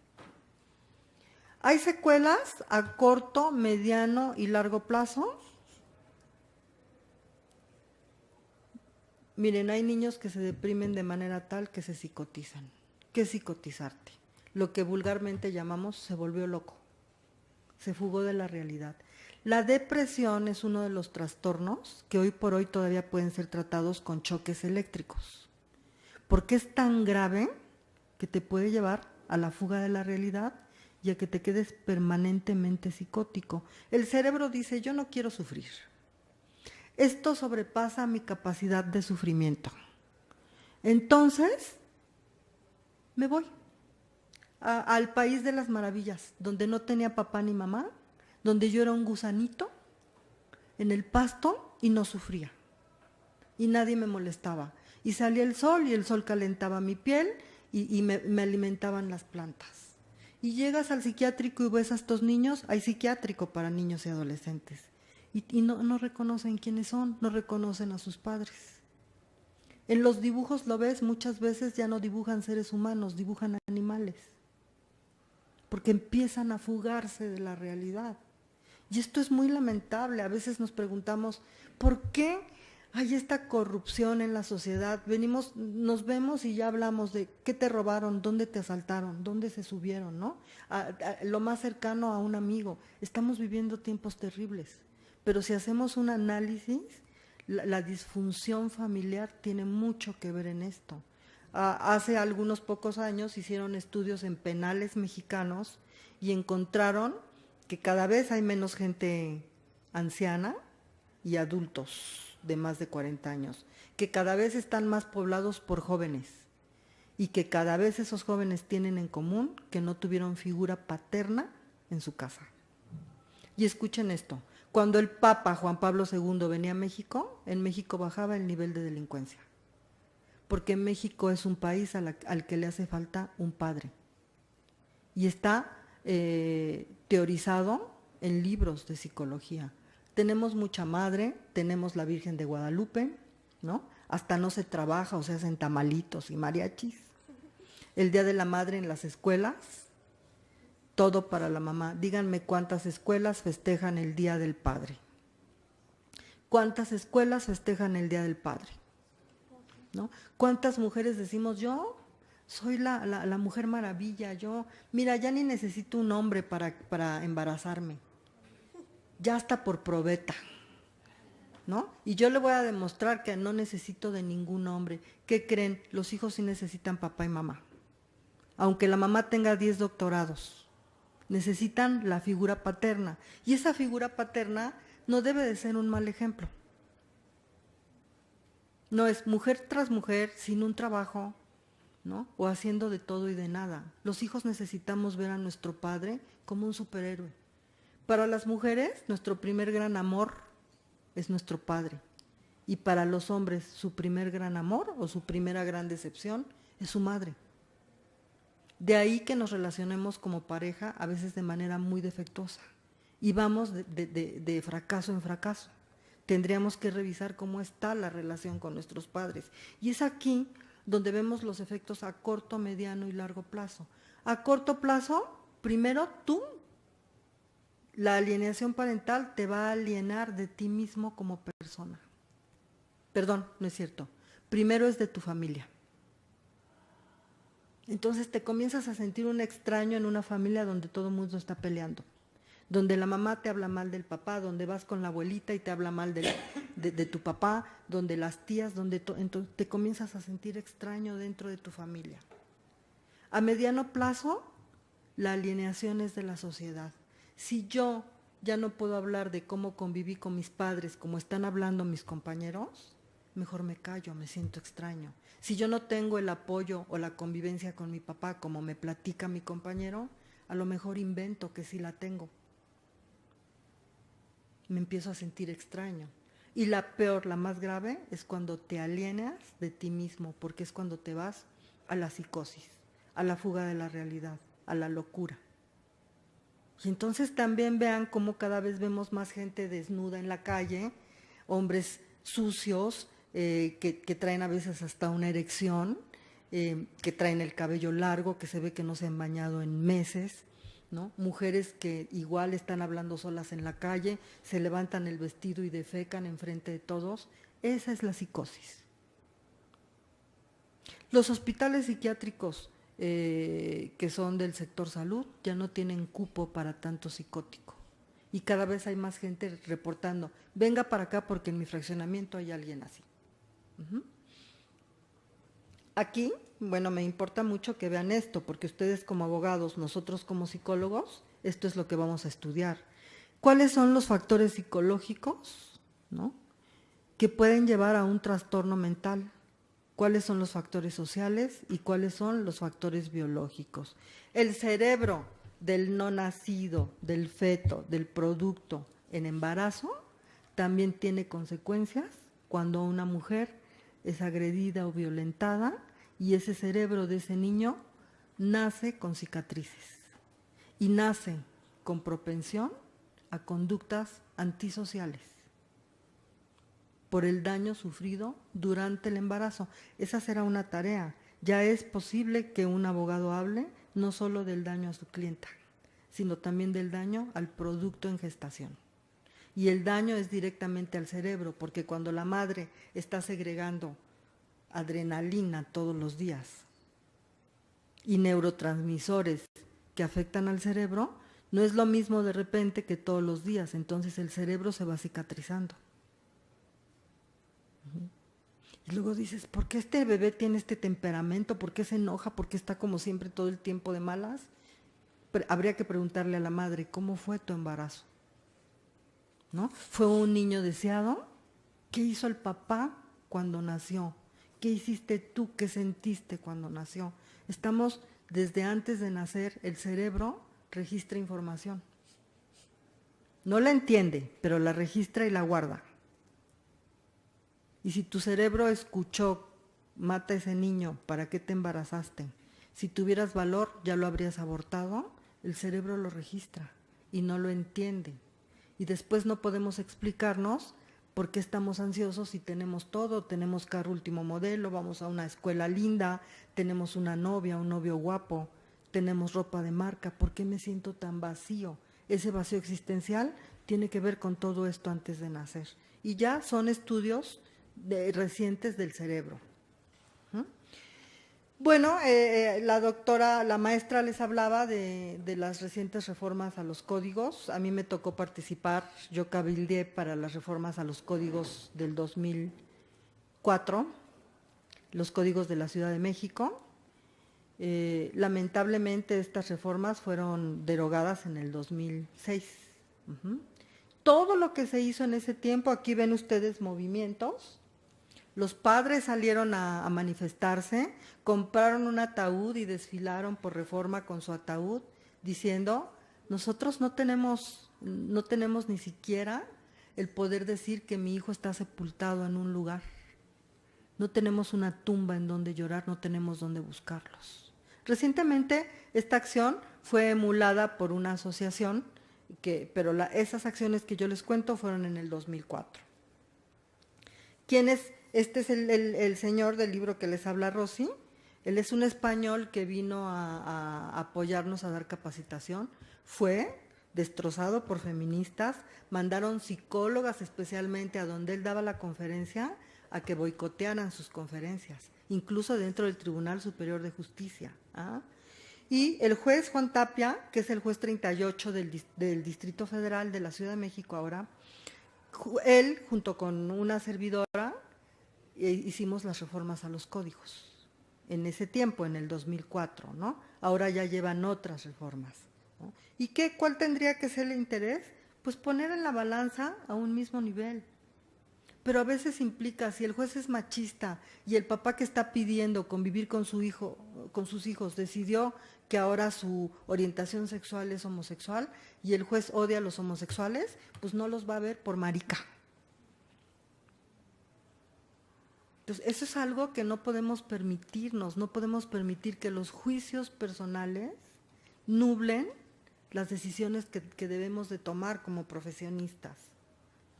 D: ¿Hay secuelas a corto, mediano y largo plazo? Miren, hay niños que se deprimen de manera tal que se psicotizan. ¿Qué es psicotizarte? Lo que vulgarmente llamamos se volvió loco. Se fugó de la realidad. La depresión es uno de los trastornos que hoy por hoy todavía pueden ser tratados con choques eléctricos, porque es tan grave que te puede llevar a la fuga de la realidad y a que te quedes permanentemente psicótico. El cerebro dice, yo no quiero sufrir. Esto sobrepasa mi capacidad de sufrimiento. Entonces, me voy al país de las maravillas, donde no tenía papá ni mamá, donde yo era un gusanito en el pasto y no sufría. Y nadie me molestaba. Y salía el sol y el sol calentaba mi piel y me alimentaban las plantas. Y llegas al psiquiátrico y ves a estos niños, hay psiquiátrico para niños y adolescentes. Y no reconocen quiénes son, no reconocen a sus padres. En los dibujos lo ves, muchas veces ya no dibujan seres humanos, dibujan animales. Porque empiezan a fugarse de la realidad. Y esto es muy lamentable. A veces nos preguntamos, ¿por qué hay esta corrupción en la sociedad? Nos vemos y ya hablamos de qué te robaron, dónde te asaltaron, dónde se subieron, ¿no? Lo más cercano a un amigo. Estamos viviendo tiempos terribles. Pero si hacemos un análisis, la disfunción familiar tiene mucho que ver en esto. Hace algunos pocos años hicieron estudios en penales mexicanos y encontraron que cada vez hay menos gente anciana y adultos de más de 40 años, que cada vez están más poblados por jóvenes y que cada vez esos jóvenes tienen en común que no tuvieron figura paterna en su casa. Y escuchen esto, cuando el Papa Juan Pablo II venía a México, en México bajaba el nivel de delincuencia. Porque México es un país al que le hace falta un padre. Y está teorizado en libros de psicología. Tenemos mucha madre, tenemos la Virgen de Guadalupe, ¿no? Hasta no se trabaja, o se hacen tamalitos y mariachis. El Día de la Madre en las escuelas, todo para la mamá. Díganme cuántas escuelas festejan el Día del Padre. ¿Cuántas escuelas festejan el Día del Padre? ¿No? ¿Cuántas mujeres decimos yo soy la mujer maravilla, yo, mira, ya ni necesito un hombre para embarazarme, ya hasta por probeta, ¿no? Y yo le voy a demostrar que no necesito de ningún hombre. ¿Qué creen? Los hijos sí necesitan papá y mamá. Aunque la mamá tenga 10 doctorados, necesitan la figura paterna. Y esa figura paterna no debe de ser un mal ejemplo. No es mujer tras mujer, sin un trabajo, ¿no? O haciendo de todo y de nada. Los hijos necesitamos ver a nuestro padre como un superhéroe. Para las mujeres, nuestro primer gran amor es nuestro padre. Y para los hombres, su primer gran amor o su primera gran decepción es su madre. De ahí que nos relacionemos como pareja a veces de manera muy defectuosa. Y vamos de fracaso en fracaso. Tendríamos que revisar cómo está la relación con nuestros padres. Y es aquí donde vemos los efectos a corto, mediano y largo plazo. A corto plazo, primero tú, la alienación parental te va a alienar de ti mismo como persona. Perdón, no es cierto. Primero es de tu familia. Entonces te comienzas a sentir un extraño en una familia donde todo el mundo está peleando, donde la mamá te habla mal del papá, donde vas con la abuelita y te habla mal de tu papá, donde las tías, entonces te comienzas a sentir extraño dentro de tu familia. A mediano plazo, la alienación es de la sociedad. Si yo ya no puedo hablar de cómo conviví con mis padres, como están hablando mis compañeros, mejor me callo, me siento extraño. Si yo no tengo el apoyo o la convivencia con mi papá, como me platica mi compañero, a lo mejor invento que sí la tengo. Me empiezo a sentir extraño. Y la peor, la más grave, es cuando te alienas de ti mismo, porque es cuando te vas a la psicosis, a la fuga de la realidad, a la locura. Y entonces también vean cómo cada vez vemos más gente desnuda en la calle, hombres sucios, que traen a veces hasta una erección, que traen el cabello largo, que se ve que no se han bañado en meses, ¿no? Mujeres que igual están hablando solas en la calle, se levantan el vestido y defecan enfrente de todos. Esa es la psicosis. Los hospitales psiquiátricos que son del sector salud ya no tienen cupo para tanto psicótico. Y cada vez hay más gente reportando, venga para acá porque en mi fraccionamiento hay alguien así. Aquí, bueno, me importa mucho que vean esto, porque ustedes como abogados, nosotros como psicólogos, esto es lo que vamos a estudiar. ¿Cuáles son los factores psicológicos, ¿no?, que pueden llevar a un trastorno mental? ¿Cuáles son los factores sociales y cuáles son los factores biológicos? El cerebro del no nacido, del feto, del producto en embarazo, también tiene consecuencias cuando una mujer es agredida o violentada y ese cerebro de ese niño nace con cicatrices y nace con propensión a conductas antisociales por el daño sufrido durante el embarazo. Esa será una tarea. Ya es posible que un abogado hable no solo del daño a su clienta, sino también del daño al producto en gestación. Y el daño es directamente al cerebro, porque cuando la madre está segregando adrenalina todos los días y neurotransmisores que afectan al cerebro, no es lo mismo de repente que todos los días, entonces el cerebro se va cicatrizando. Y luego dices, ¿por qué este bebé tiene este temperamento? ¿Por qué se enoja? ¿Por qué está como siempre todo el tiempo de malas? Pero habría que preguntarle a la madre, ¿cómo fue tu embarazo? ¿No? ¿Fue un niño deseado? ¿Qué hizo el papá cuando nació? ¿Qué hiciste tú? ¿Qué sentiste cuando nació? Estamos, desde antes de nacer, el cerebro registra información. No la entiende, pero la registra y la guarda. Y si tu cerebro escuchó, mata a ese niño, ¿para qué te embarazaste? Si tuvieras valor, ya lo habrías abortado. El cerebro lo registra y no lo entiende. Y después no podemos explicarnos por qué estamos ansiosos si tenemos todo, tenemos carro último modelo, vamos a una escuela linda, tenemos una novia, un novio guapo, tenemos ropa de marca. ¿Por qué me siento tan vacío? Ese vacío existencial tiene que ver con todo esto antes de nacer. Y ya son estudios recientes del cerebro. Bueno, la maestra les hablaba de las recientes reformas a los códigos. A mí me tocó participar, yo cabildeé para las reformas a los códigos del 2004, los códigos de la Ciudad de México. Lamentablemente estas reformas fueron derogadas en el 2006. Todo lo que se hizo en ese tiempo, aquí ven ustedes movimientos. Los padres salieron a manifestarse, compraron un ataúd y desfilaron por Reforma con su ataúd, diciendo, nosotros no tenemos ni siquiera el poder decir que mi hijo está sepultado en un lugar. No tenemos una tumba en donde llorar, no tenemos dónde buscarlos. Recientemente esta acción fue emulada por una asociación, pero esas acciones que yo les cuento fueron en el 2004. ¿Quién es? Este es el señor del libro que les habla Rosy. Él es un español que vino a apoyarnos a dar capacitación. Fue destrozado por feministas, mandaron psicólogas especialmente a donde él daba la conferencia a que boicotearan sus conferencias, incluso dentro del Tribunal Superior de Justicia. Y el juez Juan Tapia, que es el juez 38 del Distrito Federal de la Ciudad de México ahora, él junto con una servidora hicimos las reformas a los códigos. En ese tiempo, en el 2004, ¿no? Ahora ya llevan otras reformas, ¿no? ¿Y cuál tendría que ser el interés? Pues poner en la balanza a un mismo nivel. Pero a veces implica, si el juez es machista y el papá que está pidiendo convivir con su hijo, con sus hijos, decidió que ahora su orientación sexual es homosexual y el juez odia a los homosexuales, pues no los va a ver por marica. Entonces, eso es algo que no podemos permitirnos, no podemos permitir que los juicios personales nublen las decisiones que debemos de tomar como profesionistas,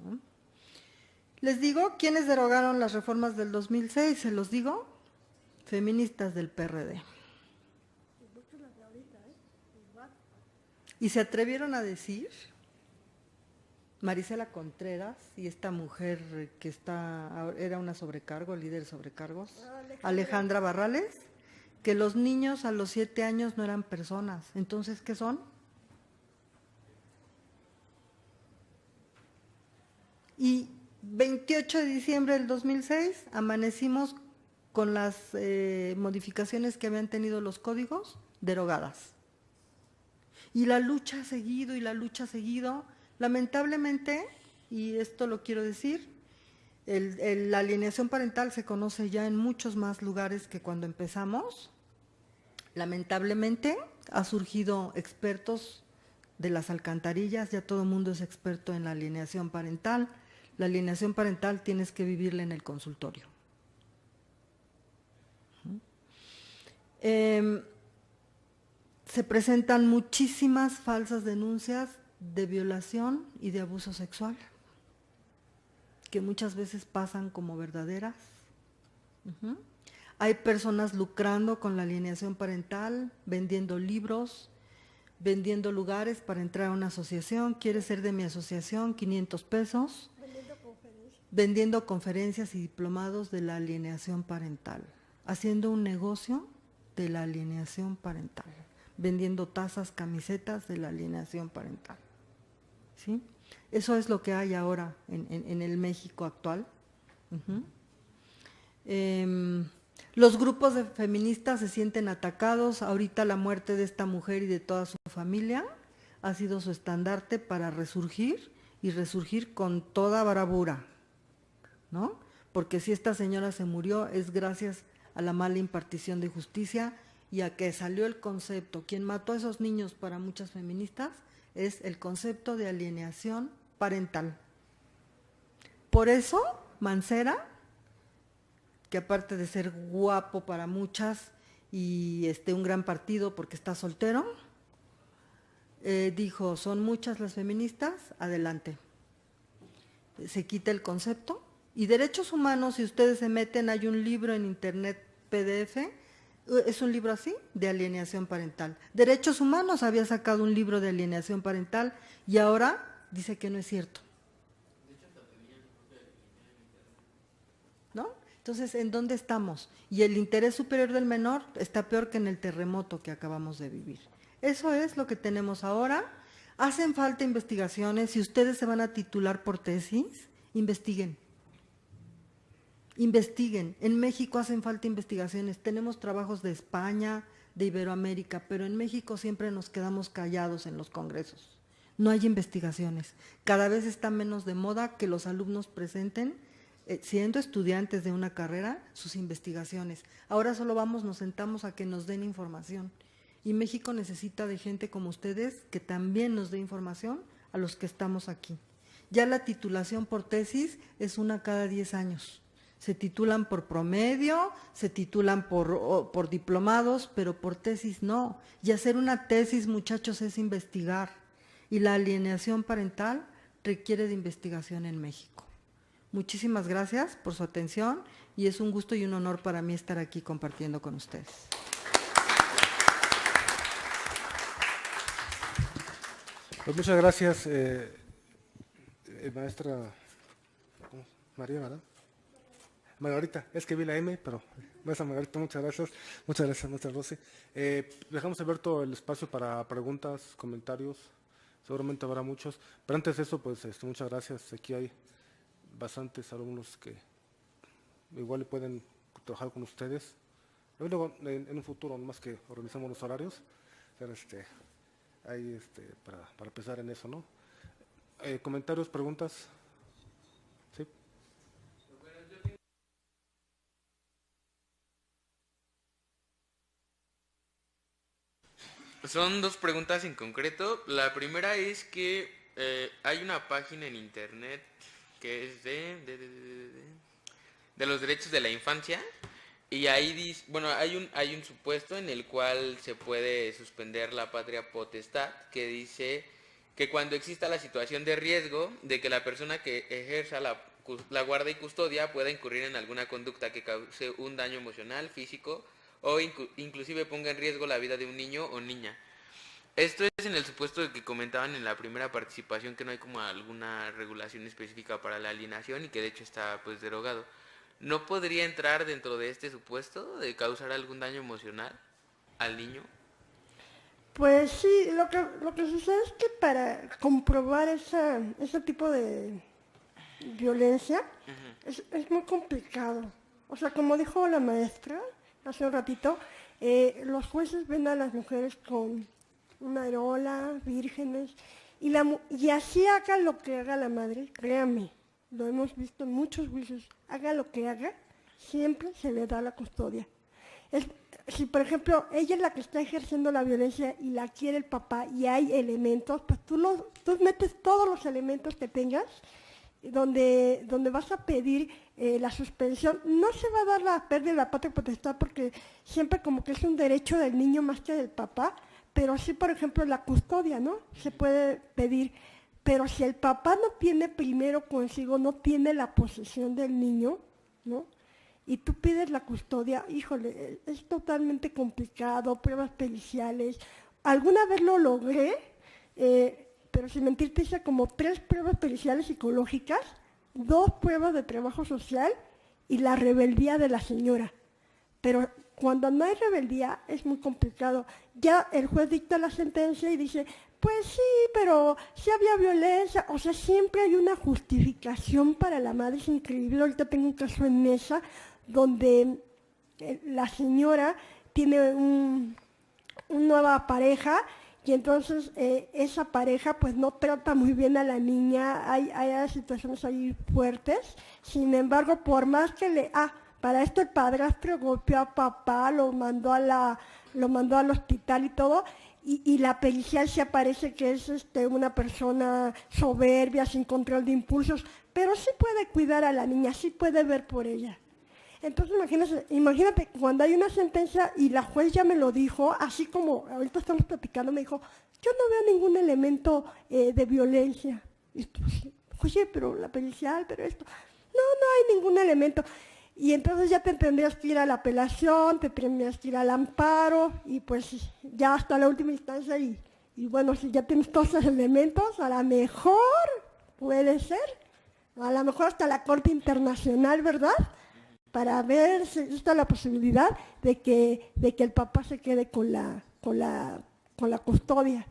D: ¿no? Les digo, ¿quiénes derogaron las reformas del 2006? Se los digo, feministas del PRD. Y se atrevieron a decir, Marisela Contreras y esta mujer que era una sobrecargo, líder sobrecargos, Alejandra Barrales, que los niños a los 7 años no eran personas. Entonces, ¿qué son? Y 28 de diciembre del 2006 amanecimos con las modificaciones que habían tenido los códigos derogadas. Y la lucha ha seguido y la lucha ha seguido. Lamentablemente, y esto lo quiero decir, la alienación parental se conoce ya en muchos más lugares que cuando empezamos. Lamentablemente ha surgido expertos de las alcantarillas, ya todo el mundo es experto en la alienación parental. La alienación parental tienes que vivirla en el consultorio. Se presentan muchísimas falsas denuncias de violación y de abuso sexual, que muchas veces pasan como verdaderas. Hay personas lucrando con la alienación parental, vendiendo libros, vendiendo lugares para entrar a una asociación. ¿Quieres ser de mi asociación? 500 pesos. Vendiendo conferencias y diplomados de la alienación parental, haciendo un negocio de la alienación parental, vendiendo tazas, camisetas de la alienación parental. ¿Sí? Eso es lo que hay ahora en el México actual. Los grupos de feministas se sienten atacados. Ahorita la muerte de esta mujer y de toda su familia ha sido su estandarte para resurgir y resurgir con toda bravura, ¿no? Porque si esta señora se murió es gracias a la mala impartición de justicia y a que salió el concepto. Quien mató a esos niños para muchas feministas es el concepto de alienación parental. Por eso, Mancera, que aparte de ser guapo para muchas y un gran partido porque está soltero, dijo, son muchas las feministas, adelante. Se quita el concepto. Y derechos humanos, si ustedes se meten, hay un libro en internet PDF, es un libro así, de alienación parental. Derechos humanos había sacado un libro de alienación parental y ahora dice que no es cierto. ¿No? Entonces, ¿en dónde estamos? Y el interés superior del menor está peor que en el terremoto que acabamos de vivir. Eso es lo que tenemos ahora. Hacen falta investigaciones. Si ustedes se van a titular por tesis, investiguen. Investiguen. En México hacen falta investigaciones. Tenemos trabajos de España, de Iberoamérica, pero en México siempre nos quedamos callados en los congresos. No hay investigaciones. Cada vez está menos de moda que los alumnos presenten, siendo estudiantes de una carrera, sus investigaciones. Ahora solo vamos, nos sentamos a que nos den información. Y México necesita de gente como ustedes que también nos dé información a los que estamos aquí. Ya la titulación por tesis es una cada 10 años. Se titulan por promedio, se titulan por diplomados, pero por tesis no. Y hacer una tesis, muchachos, es investigar. Y la alienación parental requiere de investigación en México. Muchísimas gracias por su atención y es un gusto y un honor para mí estar aquí compartiendo con ustedes.
B: Pues muchas gracias, maestra María, ¿verdad? Margarita, es que vi la M, pero maestra Margarita, muchas gracias, maestra Rosy. Dejamos abierto el espacio para preguntas, comentarios, seguramente habrá muchos, pero antes de eso, pues muchas gracias. Aquí hay bastantes alumnos que igual pueden trabajar con ustedes. Y luego, en un futuro, más que organizamos los horarios, ahí para pensar en eso, ¿no? ¿Comentarios, preguntas? ¿Sí?
E: Son dos preguntas en concreto. La primera es que hay una página en internet que es de los derechos de la infancia y ahí dice, bueno, hay un supuesto en el cual se puede suspender la patria potestad que dice que cuando exista la situación de riesgo de que la persona que ejerza la guarda y custodia pueda incurrir en alguna conducta que cause un daño emocional, físico o inclusive ponga en riesgo la vida de un niño o niña. Esto es en el supuesto de que comentaban en la primera participación que no hay como alguna regulación específica para la alienación y que de hecho está pues derogado. ¿No podría entrar dentro de este supuesto de causar algún daño emocional al niño?
C: Pues sí, lo que sucede es que para comprobar ese tipo de violencia es muy complicado. O sea, como dijo la maestra hace un ratito, los jueces ven a las mujeres con una areola, vírgenes, y así haga lo que haga la madre, créame, lo hemos visto en muchos juicios, haga lo que haga, siempre se le da la custodia. Si, por ejemplo, ella es la que está ejerciendo la violencia y la quiere el papá y hay elementos, pues tú metes todos los elementos que tengas donde vas a pedir la suspensión. No se va a dar la pérdida de la patria potestad porque siempre como que es un derecho del niño más que del papá, pero sí, por ejemplo, la custodia, ¿no? Se puede pedir, pero si el papá no tiene primero consigo, no tiene la posesión del niño, ¿no? Y tú pides la custodia, híjole, es totalmente complicado, pruebas periciales. Alguna vez lo logré, pero sin mentirte hice como 3 pruebas periciales psicológicas, 2 pruebas de trabajo social y la rebeldía de la señora. Pero cuando no hay rebeldía es muy complicado. Ya el juez dicta la sentencia y dice, pues sí, pero sí había violencia. O sea, siempre hay una justificación para la madre, es increíble. Ahorita tengo un caso en Mesa donde la señora tiene una nueva pareja y entonces esa pareja pues no trata muy bien a la niña, hay situaciones ahí fuertes. Sin embargo, por más que para esto el padrastro golpeó a papá, lo mandó al hospital y todo, y la pericial se aparece que es una persona soberbia, sin control de impulsos, pero sí puede cuidar a la niña, sí puede ver por ella. Entonces imagínate, cuando hay una sentencia y la juez ya me lo dijo, así como ahorita estamos platicando, me dijo, yo no veo ningún elemento de violencia. Y tú, oye, pero la pericial, pero esto, no hay ningún elemento. Y entonces ya te tendrías que ir a la apelación, te tendrías que ir al amparo, y pues ya hasta la última instancia, y bueno, si ya tienes todos los elementos, a lo mejor puede ser, a lo mejor hasta la Corte Internacional, ¿verdad? para ver si está la posibilidad de que el papá se quede con la custodia.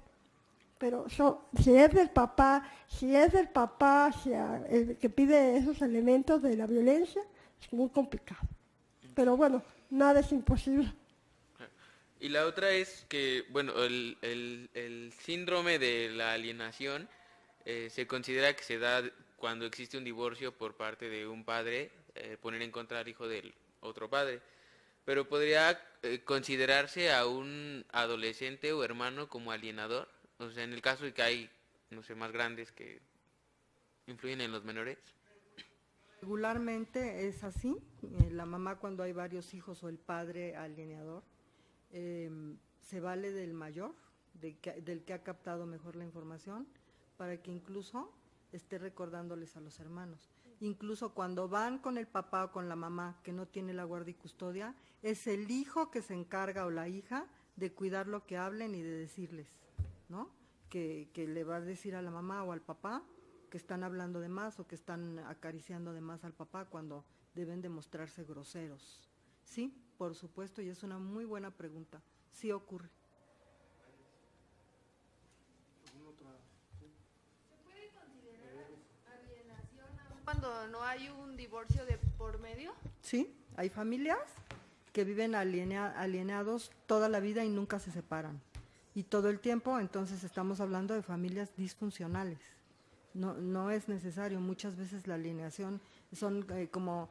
C: Pero si es del papá, el que pide esos elementos de la violencia, es muy complicado. Pero bueno, nada es imposible.
E: Y la otra es que, bueno, el síndrome de la alienación se considera que se da cuando existe un divorcio por parte de un padre, poner en contra al hijo del otro padre. Pero podría considerarse a un adolescente o hermano como alienador. O sea, en el caso de que hay, no sé, más grandes que influyen en los menores.
D: Regularmente es así, la mamá cuando hay varios hijos o el padre alienador, se vale del mayor, del que ha captado mejor la información, para que incluso esté recordándoles a los hermanos. Incluso cuando van con el papá o con la mamá que no tiene la guardia y custodia, es el hijo que se encarga o la hija de cuidar lo que hablen y de decirles, ¿no? Que le va a decir a la mamá o al papá que están hablando de más o que están acariciando de más al papá cuando deben demostrarse groseros. Sí, por supuesto, y es una muy buena pregunta. Sí ocurre.
F: Cuando no hay un divorcio de por medio.
D: Sí, hay familias que viven alienados toda la vida y nunca se separan. Y todo el tiempo, entonces estamos hablando de familias disfuncionales. No es necesario, muchas veces la alienación son como,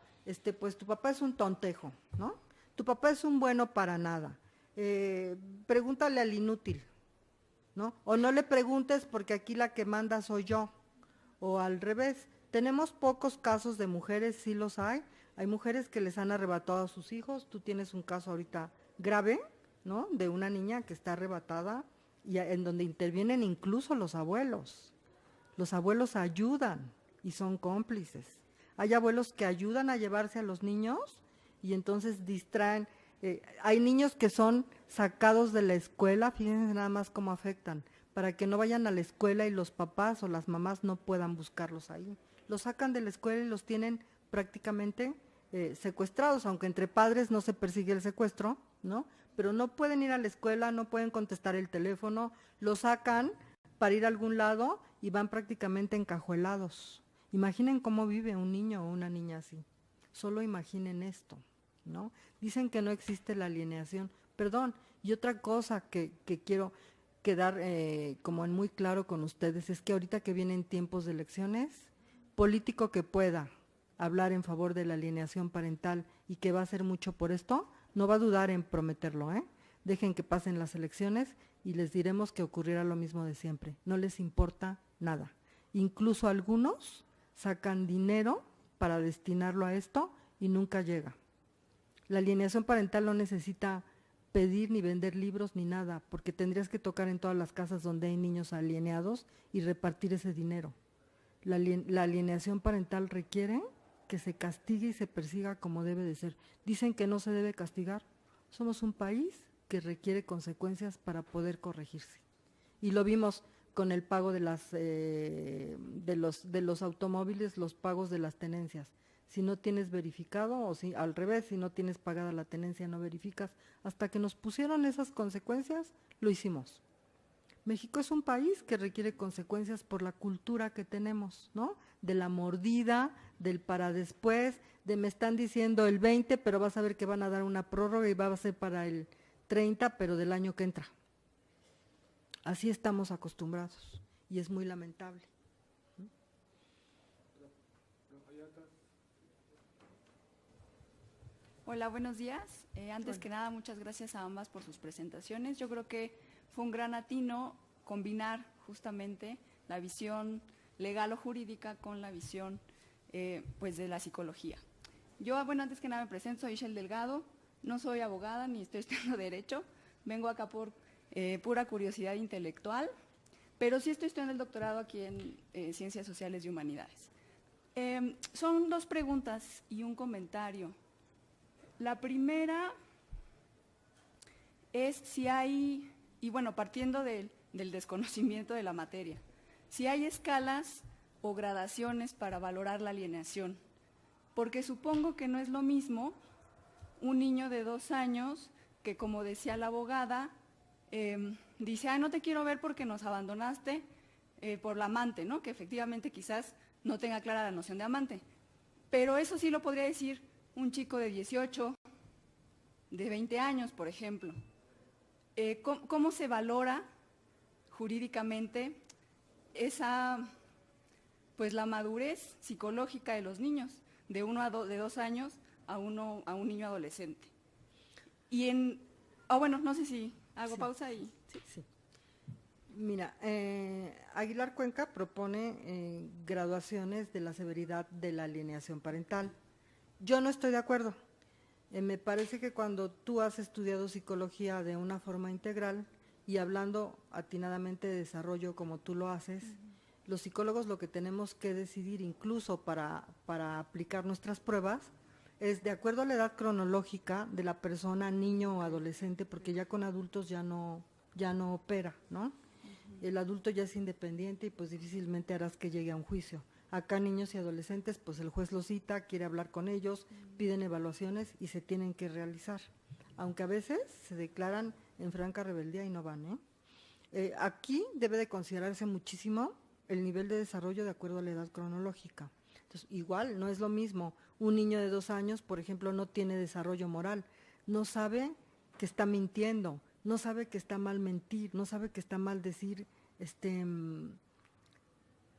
D: pues tu papá es un tontejo, ¿no? Tu papá es un bueno para nada. Pregúntale al inútil, ¿no? O no le preguntes porque aquí la que manda soy yo. O al revés. Tenemos pocos casos de mujeres, sí los hay. Hay mujeres que les han arrebatado a sus hijos. Tú tienes un caso ahorita grave, ¿no? De una niña que está arrebatada y en donde intervienen incluso los abuelos. Los abuelos ayudan y son cómplices. Hay abuelos que ayudan a llevarse a los niños y entonces distraen. Hay niños que son sacados de la escuela, fíjense nada más cómo afectan, para que no vayan a la escuela y los papás o las mamás no puedan buscarlos ahí. Los sacan de la escuela y los tienen prácticamente secuestrados, aunque entre padres no se persigue el secuestro, ¿no? Pero no pueden ir a la escuela, no pueden contestar el teléfono, los sacan para ir a algún lado y van prácticamente encajuelados. Imaginen cómo vive un niño o una niña así. Solo imaginen esto, ¿no? Dicen que no existe la alienación. Perdón, y otra cosa que quiero quedar como en muy claro con ustedes es que ahorita que vienen tiempos de elecciones, político que pueda hablar en favor de la alienación parental y que va a hacer mucho por esto, no va a dudar en prometerlo, ¿eh? Dejen que pasen las elecciones y les diremos que ocurrirá lo mismo de siempre. No les importa nada. Incluso algunos sacan dinero para destinarlo a esto y nunca llega. La alienación parental no necesita pedir ni vender libros ni nada, porque tendrías que tocar en todas las casas donde hay niños alienados y repartir ese dinero. La alienación parental requiere que se castigue y se persiga como debe de ser. Dicen que no se debe castigar. Somos un país que requiere consecuencias para poder corregirse. Y lo vimos con el pago de los automóviles, los pagos de las tenencias. Si no tienes verificado, o si al revés, si no tienes pagada la tenencia, no verificas. Hasta que nos pusieron esas consecuencias, lo hicimos. México es un país que requiere consecuencias por la cultura que tenemos, ¿no? De la mordida, del para después, de me están diciendo el 20, pero vas a ver que van a dar una prórroga y va a ser para el 30, pero del año que entra. Así estamos acostumbrados y es muy lamentable.
G: Hola, buenos días. Antes que nada, muchas gracias a ambas por sus presentaciones. Yo creo que fue un gran atino combinar justamente la visión legal o jurídica con la visión pues de la psicología. Yo, bueno, antes que nada me presento, soy Ishel Delgado, no soy abogada ni estoy estudiando Derecho, vengo acá por pura curiosidad intelectual, pero sí estoy estudiando el doctorado aquí en Ciencias Sociales y Humanidades. Son dos preguntas y un comentario. La primera es si hay, y bueno, partiendo del desconocimiento de la materia, si hay escalas o gradaciones para valorar la alienación. porque supongo que no es lo mismo un niño de 2 años que, como decía la abogada, dice, no te quiero ver porque nos abandonaste por la amante, ¿no? Que efectivamente quizás no tenga clara la noción de amante. Pero eso sí lo podría decir un chico de 18, de 20 años, por ejemplo. ¿Cómo se valora jurídicamente esa, pues la madurez psicológica de los niños, de 2 años a un niño adolescente? Y bueno, no sé si hago pausa y...
D: Sí. Mira, Aguilar Cuenca propone graduaciones de la severidad de la alienación parental. Yo no estoy de acuerdo. Me parece que cuando tú has estudiado psicología de una forma integral y hablando atinadamente de desarrollo como tú lo haces, los psicólogos lo que tenemos que decidir incluso para aplicar nuestras pruebas es de acuerdo a la edad cronológica de la persona, niño o adolescente, porque ya con adultos ya no opera, ¿no? El adulto ya es independiente y pues difícilmente harás que llegue a un juicio. Acá niños y adolescentes, pues el juez los cita, quiere hablar con ellos, piden evaluaciones y se tienen que realizar. Aunque a veces se declaran en franca rebeldía y no van, aquí debe de considerarse muchísimo el nivel de desarrollo de acuerdo a la edad cronológica. Entonces, igual, no es lo mismo. Un niño de 2 años, por ejemplo, no tiene desarrollo moral, no sabe que está mintiendo, no sabe que está mal mentir, no sabe que está mal decir,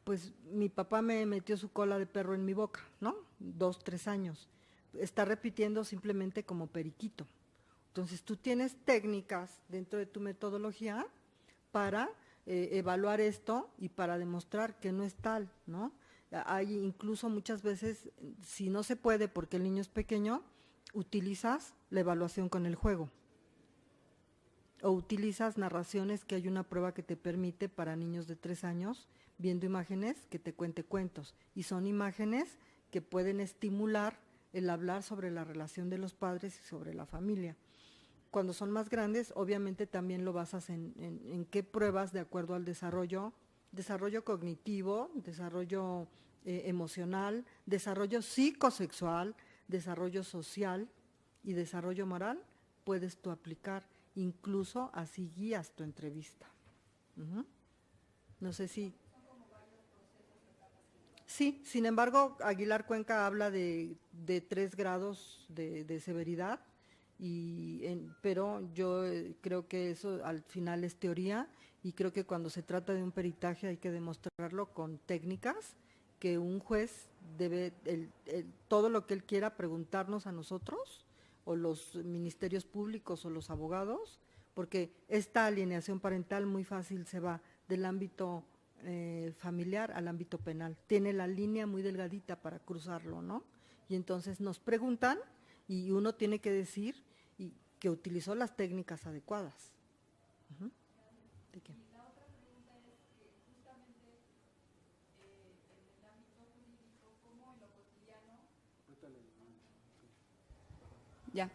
D: pues mi papá me metió su cola de perro en mi boca, ¿no? 2, 3 años. Está repitiendo simplemente como periquito. Entonces tú tienes técnicas dentro de tu metodología para evaluar esto y para demostrar que no es tal, ¿no? Hay incluso muchas veces, si no se puede porque el niño es pequeño, utilizas la evaluación con el juego. O utilizas narraciones, que hay una prueba que te permite para niños de 3 años, viendo imágenes, que te cuente cuentos. Y son imágenes que pueden estimular el hablar sobre la relación de los padres y sobre la familia. Cuando son más grandes, obviamente también lo basas en qué pruebas de acuerdo al desarrollo cognitivo, desarrollo emocional, desarrollo psicosexual, desarrollo social y desarrollo moral, puedes tú aplicar. Incluso así guías tu entrevista. No sé si... Sí, sin embargo, Aguilar Cuenca habla de 3 grados de severidad, pero yo creo que eso al final es teoría y creo que cuando se trata de un peritaje hay que demostrarlo con técnicas que un juez debe, todo lo que él quiera preguntarnos a nosotros, o los ministerios públicos o los abogados, porque esta alienación parental muy fácil se va del ámbito familiar al ámbito penal. Tiene la línea muy delgadita para cruzarlo, ¿no? Y entonces nos preguntan y uno tiene que decir que utilizó las técnicas adecuadas. ¿De qué?
G: Ya.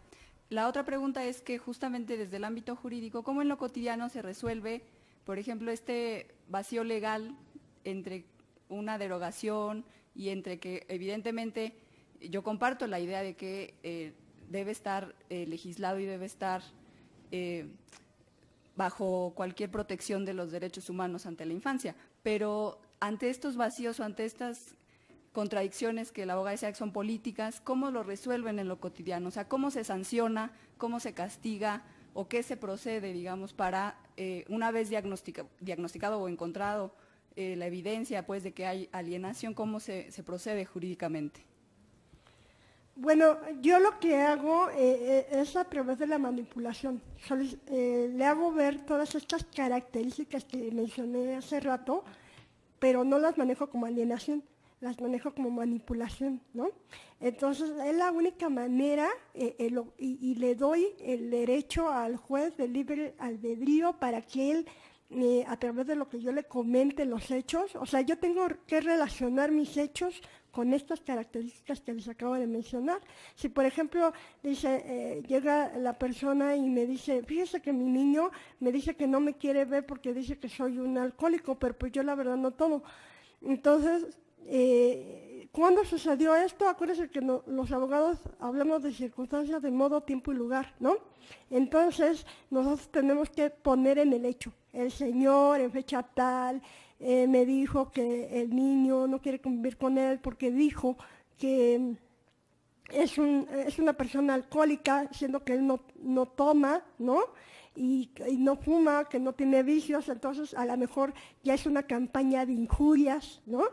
G: La otra pregunta es que justamente desde el ámbito jurídico, ¿cómo en lo cotidiano se resuelve, por ejemplo, este vacío legal entre una derogación y entre que evidentemente yo comparto la idea de que debe estar legislado y debe estar bajo cualquier protección de los derechos humanos ante la infancia, pero ante estos vacíos o ante estas contradicciones que la abogada decía que son políticas, ¿cómo lo resuelven en lo cotidiano? O sea, ¿cómo se sanciona, cómo se castiga o qué se procede, digamos, para una vez diagnosticado o encontrado la evidencia pues de que hay alienación, cómo se procede jurídicamente?
C: Bueno, yo lo que hago es a través de la manipulación. Le hago ver todas estas características que mencioné hace rato, pero no las manejo como alienación, las manejo como manipulación, ¿no? Entonces, es la única manera, y le doy el derecho al juez de libre albedrío para que él, a través de lo que yo le comente los hechos, o sea, yo tengo que relacionar mis hechos con estas características que les acabo de mencionar. Si, por ejemplo, llega la persona y me dice, fíjese que mi niño me dice que no me quiere ver porque dice que soy un alcohólico, pero pues yo la verdad no tomo. Entonces, ¿cuándo sucedió esto? Acuérdense que los abogados hablamos de circunstancias de modo, tiempo y lugar, ¿no? Entonces, nosotros tenemos que poner en el hecho. El señor en fecha tal me dijo que el niño no quiere convivir con él porque dijo que es una persona alcohólica, siendo que él no toma, ¿no? Y no fuma, que no tiene vicios, entonces a lo mejor ya es una campaña de injurias, ¿no?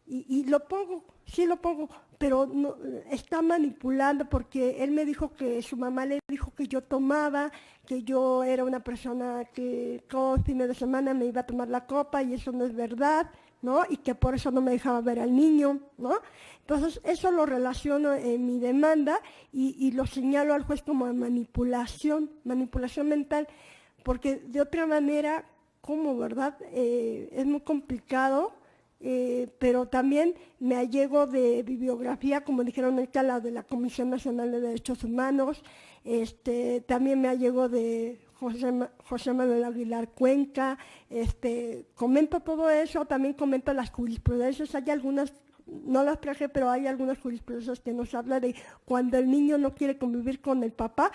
C: Y lo pongo, sí lo pongo, pero no, está manipulando porque él me dijo que su mamá le dijo que yo tomaba, que yo era una persona que todos los fines de semana me iba a tomar la copa y eso no es verdad, ¿no? Y que por eso no me dejaba ver al niño, ¿no? Entonces eso lo relaciono en mi demanda y lo señalo al juez como manipulación mental, porque de otra manera, ¿cómo, verdad? Es muy complicado. Pero también me allego de bibliografía, como dijeron ahorita, la de la Comisión Nacional de Derechos Humanos, también me allego de José Manuel Aguilar Cuenca, comento todo eso, también comento las jurisprudencias, hay algunas, no las traje, pero hay algunas jurisprudencias que nos habla de cuando el niño no quiere convivir con el papá,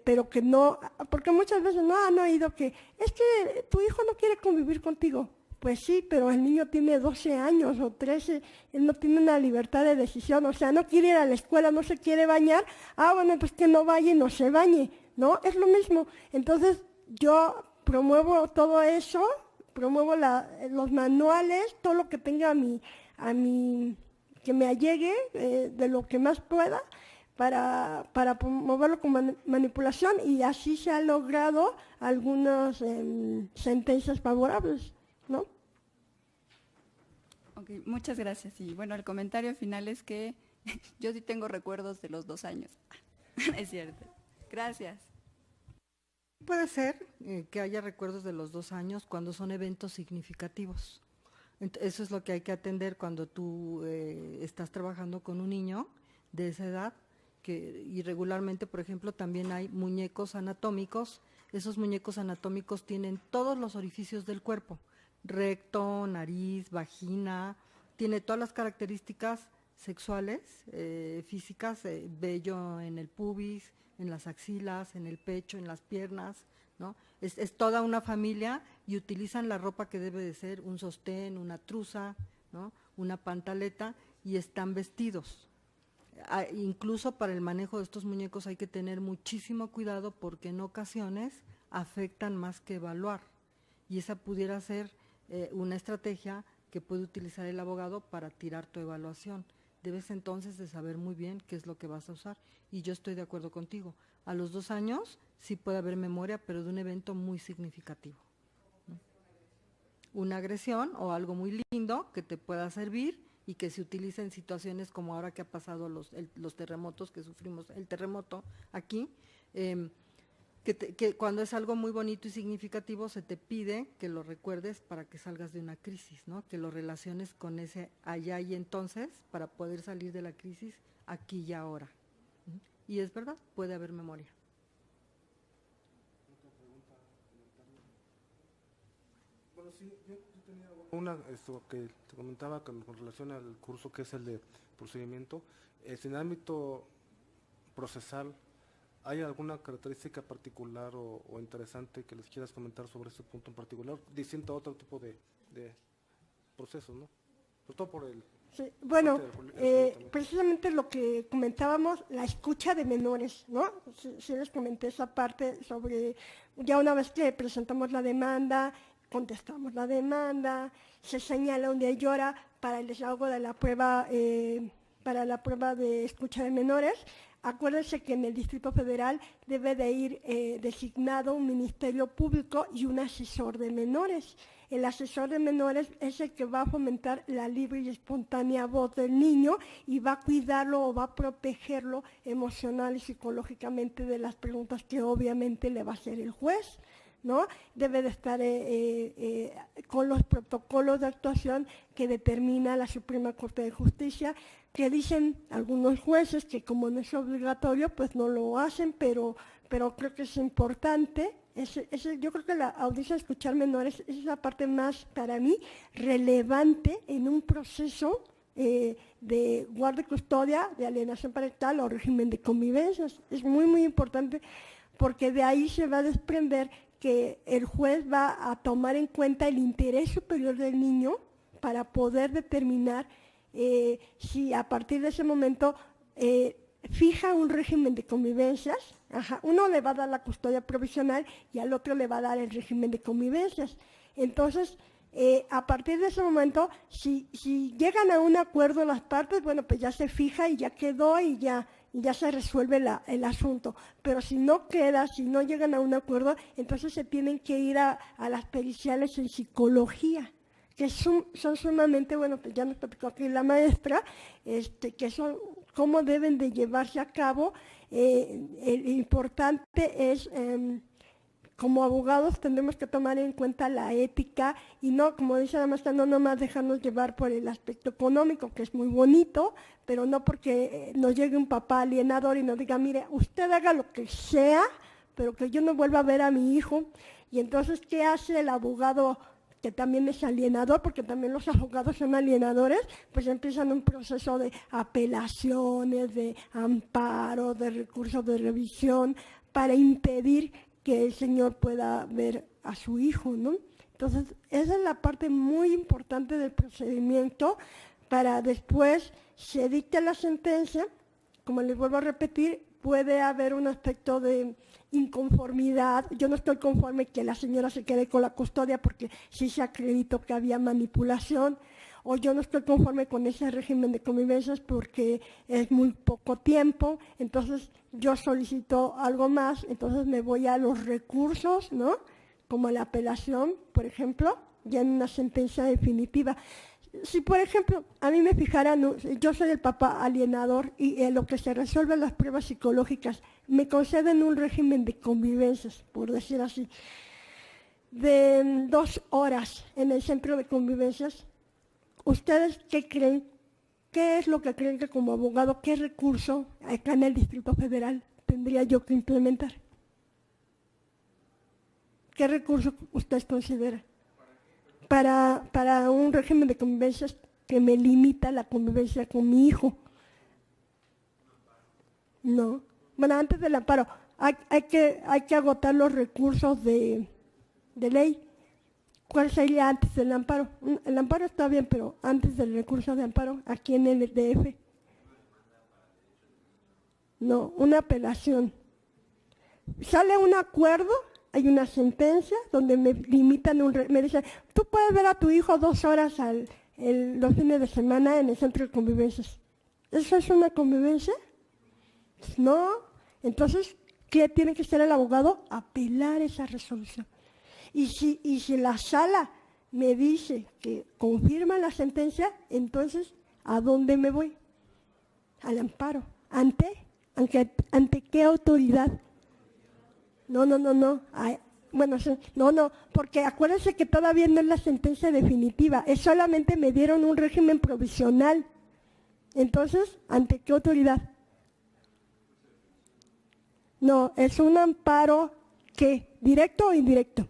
C: pero que no, porque muchas veces no han oído que es que tu hijo no quiere convivir contigo. Pues sí, pero el niño tiene 12 años o 13, él no tiene una libertad de decisión, o sea, no quiere ir a la escuela, no se quiere bañar, bueno, pues que no vaya y no se bañe, ¿no? Es lo mismo. Entonces, yo promuevo todo eso, promuevo los manuales, todo lo que tenga a mi que me allegue de lo que más pueda para promoverlo con manipulación y así se han logrado algunas sentencias favorables, ¿no?
G: Ok, muchas gracias. Y bueno, el comentario final es que yo sí tengo recuerdos de los 2 años. Es cierto. Gracias.
D: Puede ser que haya recuerdos de los 2 años cuando son eventos significativos. Eso es lo que hay que atender cuando tú estás trabajando con un niño de esa edad, y regularmente, por ejemplo, también hay muñecos anatómicos. Esos muñecos anatómicos tienen todos los orificios del cuerpo, recto, nariz, vagina, tiene todas las características sexuales, físicas, vello en el pubis, en las axilas, en el pecho, en las piernas, ¿no? Es toda una familia y utilizan la ropa que debe de ser un sostén, una truza, ¿no? Una pantaleta, y están vestidos. Incluso para el manejo de estos muñecos hay que tener muchísimo cuidado porque en ocasiones afectan más que evaluar, y esa pudiera ser una estrategia que puede utilizar el abogado para tirar tu evaluación. Debes entonces de saber muy bien qué es lo que vas a usar, y yo estoy de acuerdo contigo. A los 2 años sí puede haber memoria, pero de un evento muy significativo, ¿no? Una agresión o algo muy lindo que te pueda servir y que se utilice en situaciones como ahora que ha pasado los terremotos que sufrimos, el terremoto aquí, que cuando es algo muy bonito y significativo se te pide que lo recuerdes para que salgas de una crisis, ¿no? Que lo relaciones con ese allá y entonces para poder salir de la crisis aquí y ahora. Y es verdad, puede haber memoria.
B: Bueno, sí, yo tenía una que te comentaba con relación al curso que es el de procedimiento. En el ámbito procesal, ¿hay alguna característica particular o interesante que les quieras comentar sobre este punto en particular, distinto a otro tipo de procesos, ¿no? Sobre todo por el...
C: Sí, bueno, precisamente lo que comentábamos, la escucha de menores, ¿no? Sí les comenté esa parte sobre, ya una vez que presentamos la demanda, contestamos la demanda, se señala un día y hora para el desahogo de la prueba, para la prueba de escucha de menores. Acuérdense que en el Distrito Federal debe de ir designado un ministerio público y un asesor de menores. El asesor de menores es el que va a fomentar la libre y espontánea voz del niño y va a cuidarlo o va a protegerlo emocional y psicológicamente de las preguntas que obviamente le va a hacer el juez, ¿no? Debe de estar con los protocolos de actuación que determina la Suprema Corte de Justicia, que dicen algunos jueces que como no es obligatorio, pues no lo hacen, pero creo que es importante. Yo creo que la audiencia de escuchar menores es la parte más, para mí, relevante en un proceso de guarda y custodia, de alienación parental o régimen de convivencias. Es muy, muy importante porque de ahí se va a desprender que el juez va a tomar en cuenta el interés superior del niño para poder determinar si a partir de ese momento fija un régimen de convivencias. Uno le va a dar la custodia provisional y al otro le va a dar el régimen de convivencias. Entonces, a partir de ese momento, si llegan a un acuerdo las partes, bueno, pues ya se fija y ya quedó y ya se resuelve el asunto. Pero si no queda, si no llegan a un acuerdo, entonces se tienen que ir a las periciales en psicología, que son sumamente, bueno, pues ya nos platicó aquí la maestra, que son cómo deben de llevarse a cabo. El importante es, como abogados tendremos que tomar en cuenta la ética y no, como dice la maestra, no nomás dejarnos llevar por el aspecto económico, que es muy bonito, pero no porque nos llegue un papá alienador y nos diga, mire, usted haga lo que sea, pero que yo no vuelva a ver a mi hijo. Y entonces, ¿qué hace el abogado que también es alienador? Porque también los abogados son alienadores, pues empiezan un proceso de apelaciones, de amparo, de recursos de revisión, para impedir que el señor pueda ver a su hijo, ¿no? Entonces, esa es la parte muy importante del procedimiento para después se dicta la sentencia. Como les vuelvo a repetir, puede haber un aspecto de inconformidad. Yo no estoy conforme que la señora se quede con la custodia porque sí se acreditó que había manipulación, o yo no estoy conforme con ese régimen de convivencias porque es muy poco tiempo, entonces yo solicito algo más, entonces me voy a los recursos, ¿no? Como la apelación, por ejemplo, ya en una sentencia definitiva. Si, por ejemplo, a mí me fijaran, yo soy el papá alienador y en lo que se resuelven las pruebas psicológicas, me conceden un régimen de convivencias, por decir así, de 2 horas en el centro de convivencias. ¿Ustedes qué creen? ¿Qué es lo que creen que como abogado, qué recurso acá en el Distrito Federal tendría yo que implementar? ¿Qué recurso ustedes consideran? Para un régimen de convivencias que me limita la convivencia con mi hijo. No. Bueno, antes del amparo, hay que agotar los recursos de ley. ¿Cuál sería antes del amparo? El amparo está bien, pero antes del recurso de amparo, aquí en el DF. No, una apelación. Sale un acuerdo, hay una sentencia donde me limitan, me dicen, tú puedes ver a tu hijo 2 horas los fines de semana en el centro de convivencias. ¿Eso es una convivencia? No. Entonces, ¿qué tiene que hacer el abogado? Apelar esa resolución. Y si la sala me dice que confirma la sentencia, entonces, ¿a dónde me voy? Al amparo. ¿Ante qué autoridad? No. Bueno, no, porque acuérdense que todavía no es la sentencia definitiva, es solamente me dieron un régimen provisional. Entonces, ¿ante qué autoridad? No, es un amparo, ¿qué? ¿Directo o indirecto?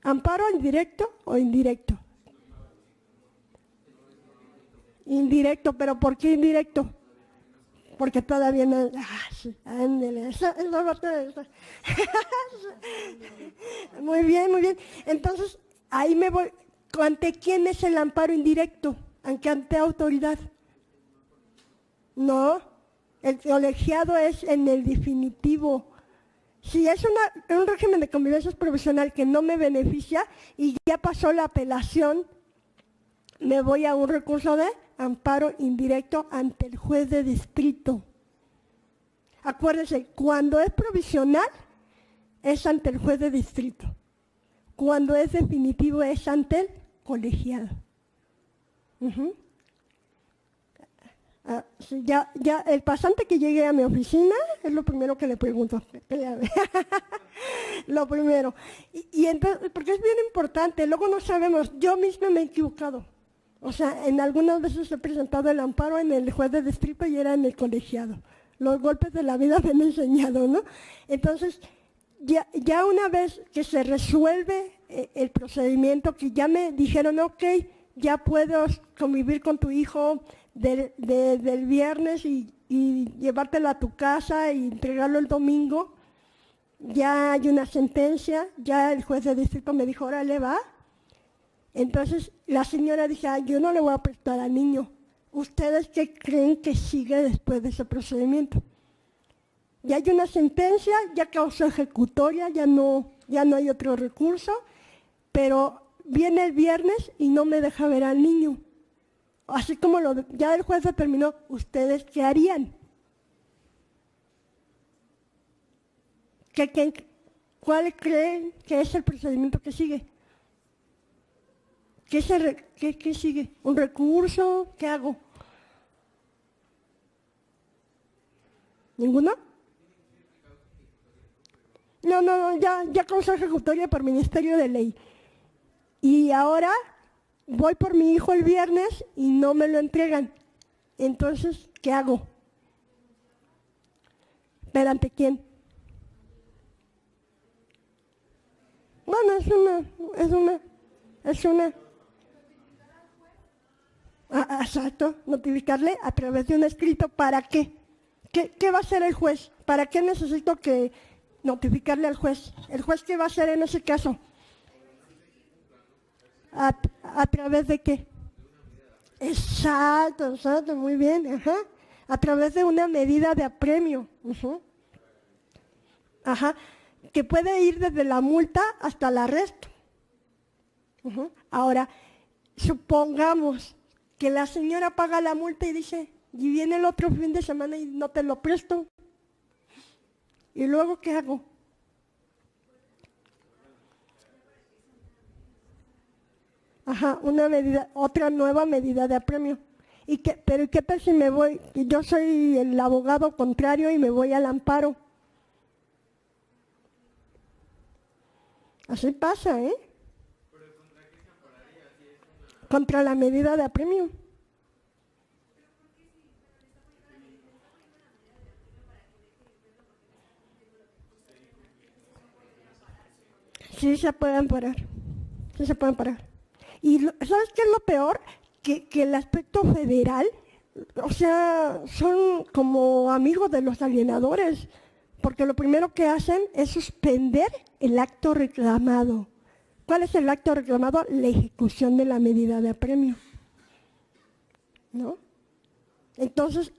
C: ¿Amparo indirecto o indirecto? Indirecto, pero ¿por qué indirecto? Porque todavía no... ándale, Muy bien. Entonces, ahí me voy. ¿Ante quién es el amparo indirecto? ¿Ante autoridad? No, el colegiado es en el definitivo. Si es un régimen de convivencias provisional que no me beneficia y ya pasó la apelación, me voy a un recurso de amparo indirecto ante el juez de distrito. Acuérdense, cuando es provisional es ante el juez de distrito. Cuando es definitivo es ante el colegiado. Sí, ya el pasante que llegue a mi oficina es lo primero que le pregunto. Lo primero. Y entonces, porque es bien importante, luego no sabemos, yo misma me he equivocado. O sea, en algunas veces he presentado el amparo en el juez de distrito y era en el colegiado. Los golpes de la vida me han enseñado, ¿no? Entonces, ya una vez que se resuelve el procedimiento, que ya me dijeron, ok, ya puedes convivir con tu hijo del viernes y llevártelo a tu casa y entregarlo el domingo. Ya hay una sentencia, ya el juez de distrito me dijo, órale, va. Entonces la señora dice, yo no le voy a prestar al niño. ¿Ustedes qué creen que sigue después de ese procedimiento? Ya hay una sentencia, ya causó ejecutoria, ya no hay otro recurso, pero viene el viernes y no me deja ver al niño. Así como ya el juez determinó, ¿ustedes qué harían? ¿Cuál creen que es el procedimiento que sigue? ¿Qué sigue? ¿Un recurso? ¿Qué hago? ¿Ninguno? No, ya causó ejecutoria por Ministerio de Ley. Y ahora voy por mi hijo el viernes y no me lo entregan. Entonces, ¿qué hago? ¿Pero ante quién? Bueno, es una. Exacto, notificarle a través de un escrito. ¿Para qué? ¿Qué va a hacer el juez? ¿Para qué necesito que notificarle al juez? ¿El juez qué va a hacer en ese caso? ¿A través de qué? Exacto, muy bien. Ajá. A través de una medida de apremio. Ajá. Que puede ir desde la multa hasta el arresto. Ahora, supongamos que la señora paga la multa y dice, y viene el otro fin de semana y no te lo presto. ¿Y luego qué hago? Ajá, otra nueva medida de apremio. Pero ¿qué tal si me voy? Yo soy el abogado contrario y me voy al amparo. Así pasa, ¿eh? Contra la medida de apremio. Sí se pueden parar. Sí se pueden parar. Y ¿sabes qué es lo peor? Que el aspecto federal, o sea, son como amigos de los alienadores, porque lo primero que hacen es suspender el acto reclamado. ¿Cuál es el acto reclamado? La ejecución de la medida de apremio. ¿No? Entonces,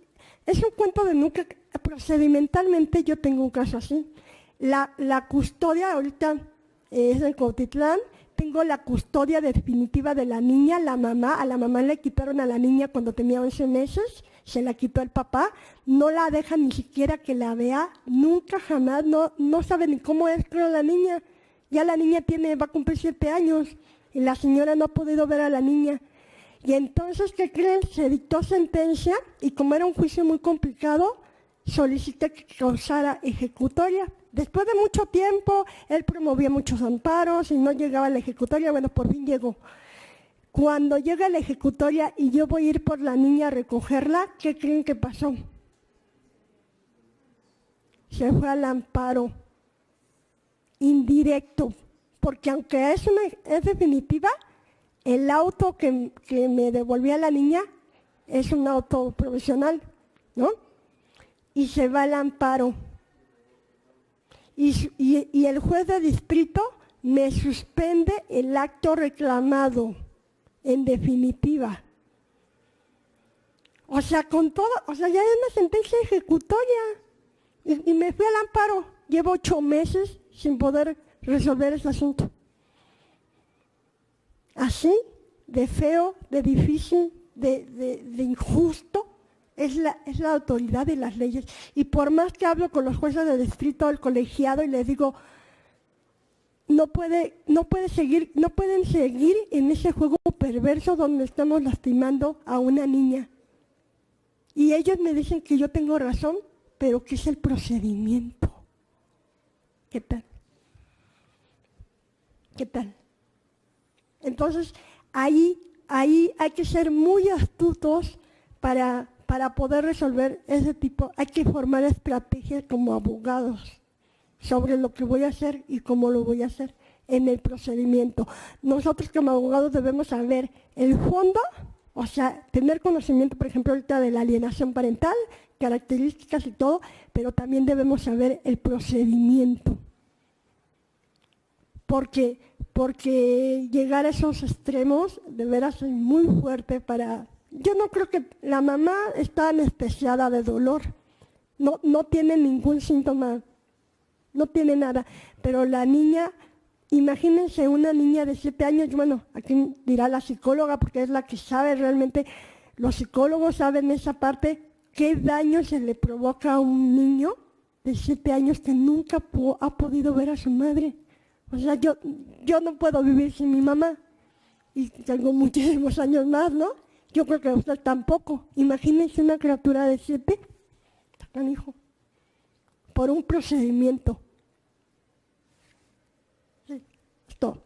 C: es un cuento de nunca. Procedimentalmente yo tengo un caso así. La custodia ahorita es en Cuautitlán. Tengo la custodia definitiva de la niña, a la mamá le quitaron a la niña cuando tenía 11 meses, se la quitó el papá, no la deja ni siquiera que la vea, nunca jamás, no sabe ni cómo es creo la niña. Ya la niña va a cumplir 7 años y la señora no ha podido ver a la niña. Y entonces, ¿qué creen? Se dictó sentencia y como era un juicio muy complicado, solicité que causara ejecutoria. Después de mucho tiempo, él promovía muchos amparos y no llegaba la ejecutoria. Bueno, por fin llegó. Cuando llega la ejecutoria y yo voy a ir por la niña a recogerla, ¿qué creen que pasó? Se fue al amparo indirecto, porque aunque es definitiva, el auto que me devolvía la niña es un auto provisional, ¿no? Y se va al amparo. Y el juez de distrito me suspende el acto reclamado, en definitiva. O sea, ya hay una sentencia ejecutoria. Y me fui al amparo. Llevo 8 meses sin poder resolver ese asunto. Así, de feo, de difícil, de injusto, es la autoridad de las leyes. Y por más que hablo con los jueces de distrito, el colegiado, y les digo, no pueden seguir en ese juego perverso donde estamos lastimando a una niña. Y ellos me dicen que yo tengo razón, pero que es el procedimiento. ¿Qué tal? ¿Qué tal? Entonces, ahí hay que ser muy astutos para poder resolver ese tipo. Hay que formar estrategias como abogados sobre lo que voy a hacer y cómo lo voy a hacer. en el procedimiento. Nosotros como abogados debemos saber el fondo, o sea, tener conocimiento, por ejemplo, ahorita de la alienación parental, características y todo, pero también debemos saber el procedimiento. Porque llegar a esos extremos de veras es muy fuerte para... Yo no creo que la mamá está anestesiada de dolor, no tiene ningún síntoma, no tiene nada, pero la niña, imagínense una niña de 7 años, bueno, aquí dirá la psicóloga porque es la que sabe realmente, los psicólogos saben esa parte, qué daño se le provoca a un niño de 7 años que nunca ha podido ver a su madre. O sea, yo no puedo vivir sin mi mamá y tengo muchísimos años más, ¿no? Yo creo que usted tampoco. Imagínense una criatura de 7, hijo, por un procedimiento. Sí, es todo.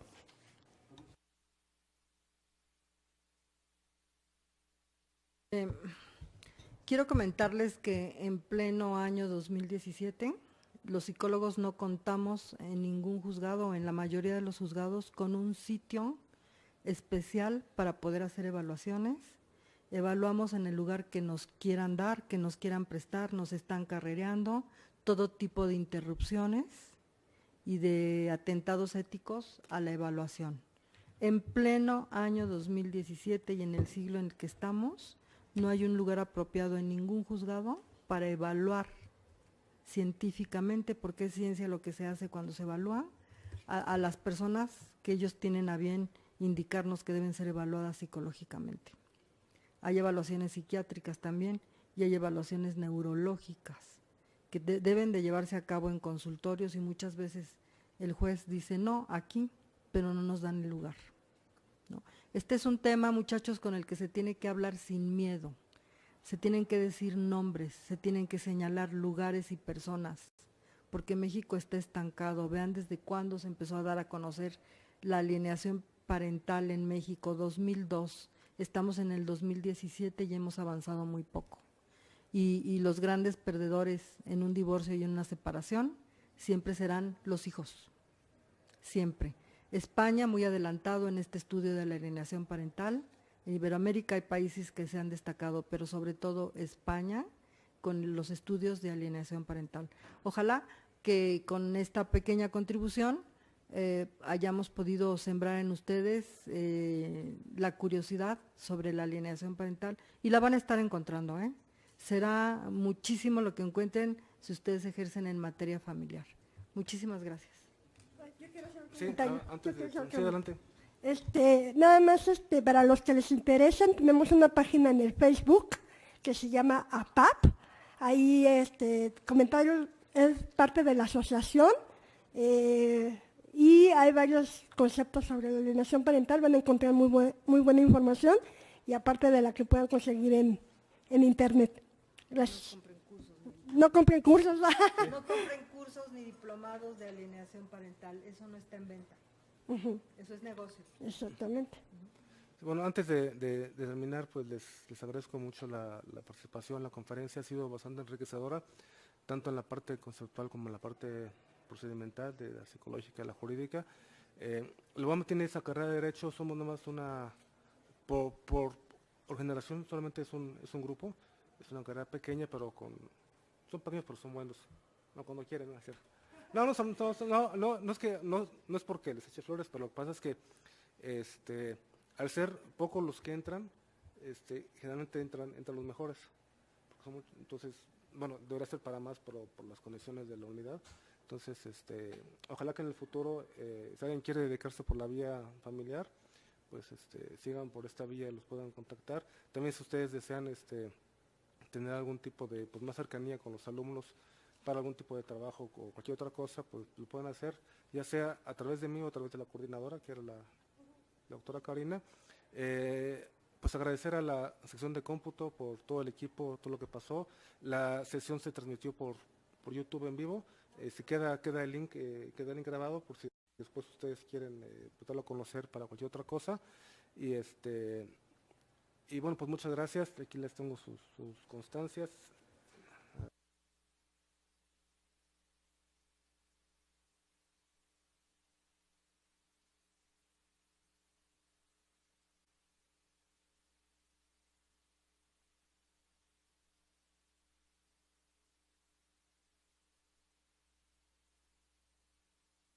D: Quiero comentarles que en pleno año 2017, los psicólogos no contamos en ningún juzgado, o en la mayoría de los juzgados, con un sitio especial para poder hacer evaluaciones. Evaluamos en el lugar que nos quieran dar, que nos quieran prestar, nos están carrereando, todo tipo de interrupciones y de atentados éticos a la evaluación. En pleno año 2017 y en el siglo en el que estamos, no hay un lugar apropiado en ningún juzgado para evaluar científicamente, porque es ciencia lo que se hace cuando se evalúa, a las personas que ellos tienen a bien indicarnos que deben ser evaluadas psicológicamente. Hay evaluaciones psiquiátricas también y hay evaluaciones neurológicas que deben de llevarse a cabo en consultorios y muchas veces el juez dice no, aquí, pero no nos dan el lugar, ¿no? Este es un tema, muchachos, con el que se tiene que hablar sin miedo. Se tienen que decir nombres, se tienen que señalar lugares y personas, porque México está estancado. Vean desde cuándo se empezó a dar a conocer la alienación parental en México, 2002. Estamos en el 2017 y hemos avanzado muy poco. Y los grandes perdedores en un divorcio y en una separación siempre serán los hijos, siempre. España muy adelantado en este estudio de la alienación parental. En Iberoamérica hay países que se han destacado, pero sobre todo España con los estudios de alienación parental. Ojalá que con esta pequeña contribución hayamos podido sembrar en ustedes la curiosidad sobre la alienación parental y la van a estar encontrando, ¿eh? Será muchísimo lo que encuentren si ustedes ejercen en materia familiar. Muchísimas gracias.
B: Sí, antes de... Sí, adelante.
C: Nada más para los que les interesen, tenemos una página en el Facebook que se llama APAP. Ahí comentarios es parte de la asociación y hay varios conceptos sobre la alienación parental. Van a encontrar muy buena información y aparte de la que puedan conseguir en internet. Gracias. No compren cursos.
D: No compren cursos ni diplomados de alienación parental, eso no está en venta. Eso es negocio.
C: Exactamente.
B: Bueno, antes de terminar, pues les agradezco mucho la participación en la conferencia. Ha sido bastante enriquecedora, tanto en la parte conceptual como en la parte procedimental, de la psicológica y la jurídica. El UAM tiene esa carrera de Derecho, somos nomás por generación, solamente es un grupo, es una carrera pequeña, pero son pequeños, pero son buenos, no cuando quieren hacer. No es porque les eche flores, pero lo que pasa es que al ser pocos los que entran, generalmente entran los mejores. Entonces, bueno, debería ser para más por las condiciones de la unidad. Entonces, ojalá que en el futuro, si alguien quiere dedicarse por la vía familiar, pues sigan por esta vía y los puedan contactar. También si ustedes desean tener algún tipo de más cercanía con los alumnos para algún tipo de trabajo o cualquier otra cosa, pues lo pueden hacer, ya sea a través de mí o a través de la coordinadora, que era la doctora Karina. Pues agradecer a la sección de cómputo por todo el equipo, todo lo que pasó. La sesión se transmitió por YouTube en vivo. Si queda el link grabado por si después ustedes quieren darlo a conocer para cualquier otra cosa. Y bueno, pues muchas gracias. Aquí les tengo sus constancias.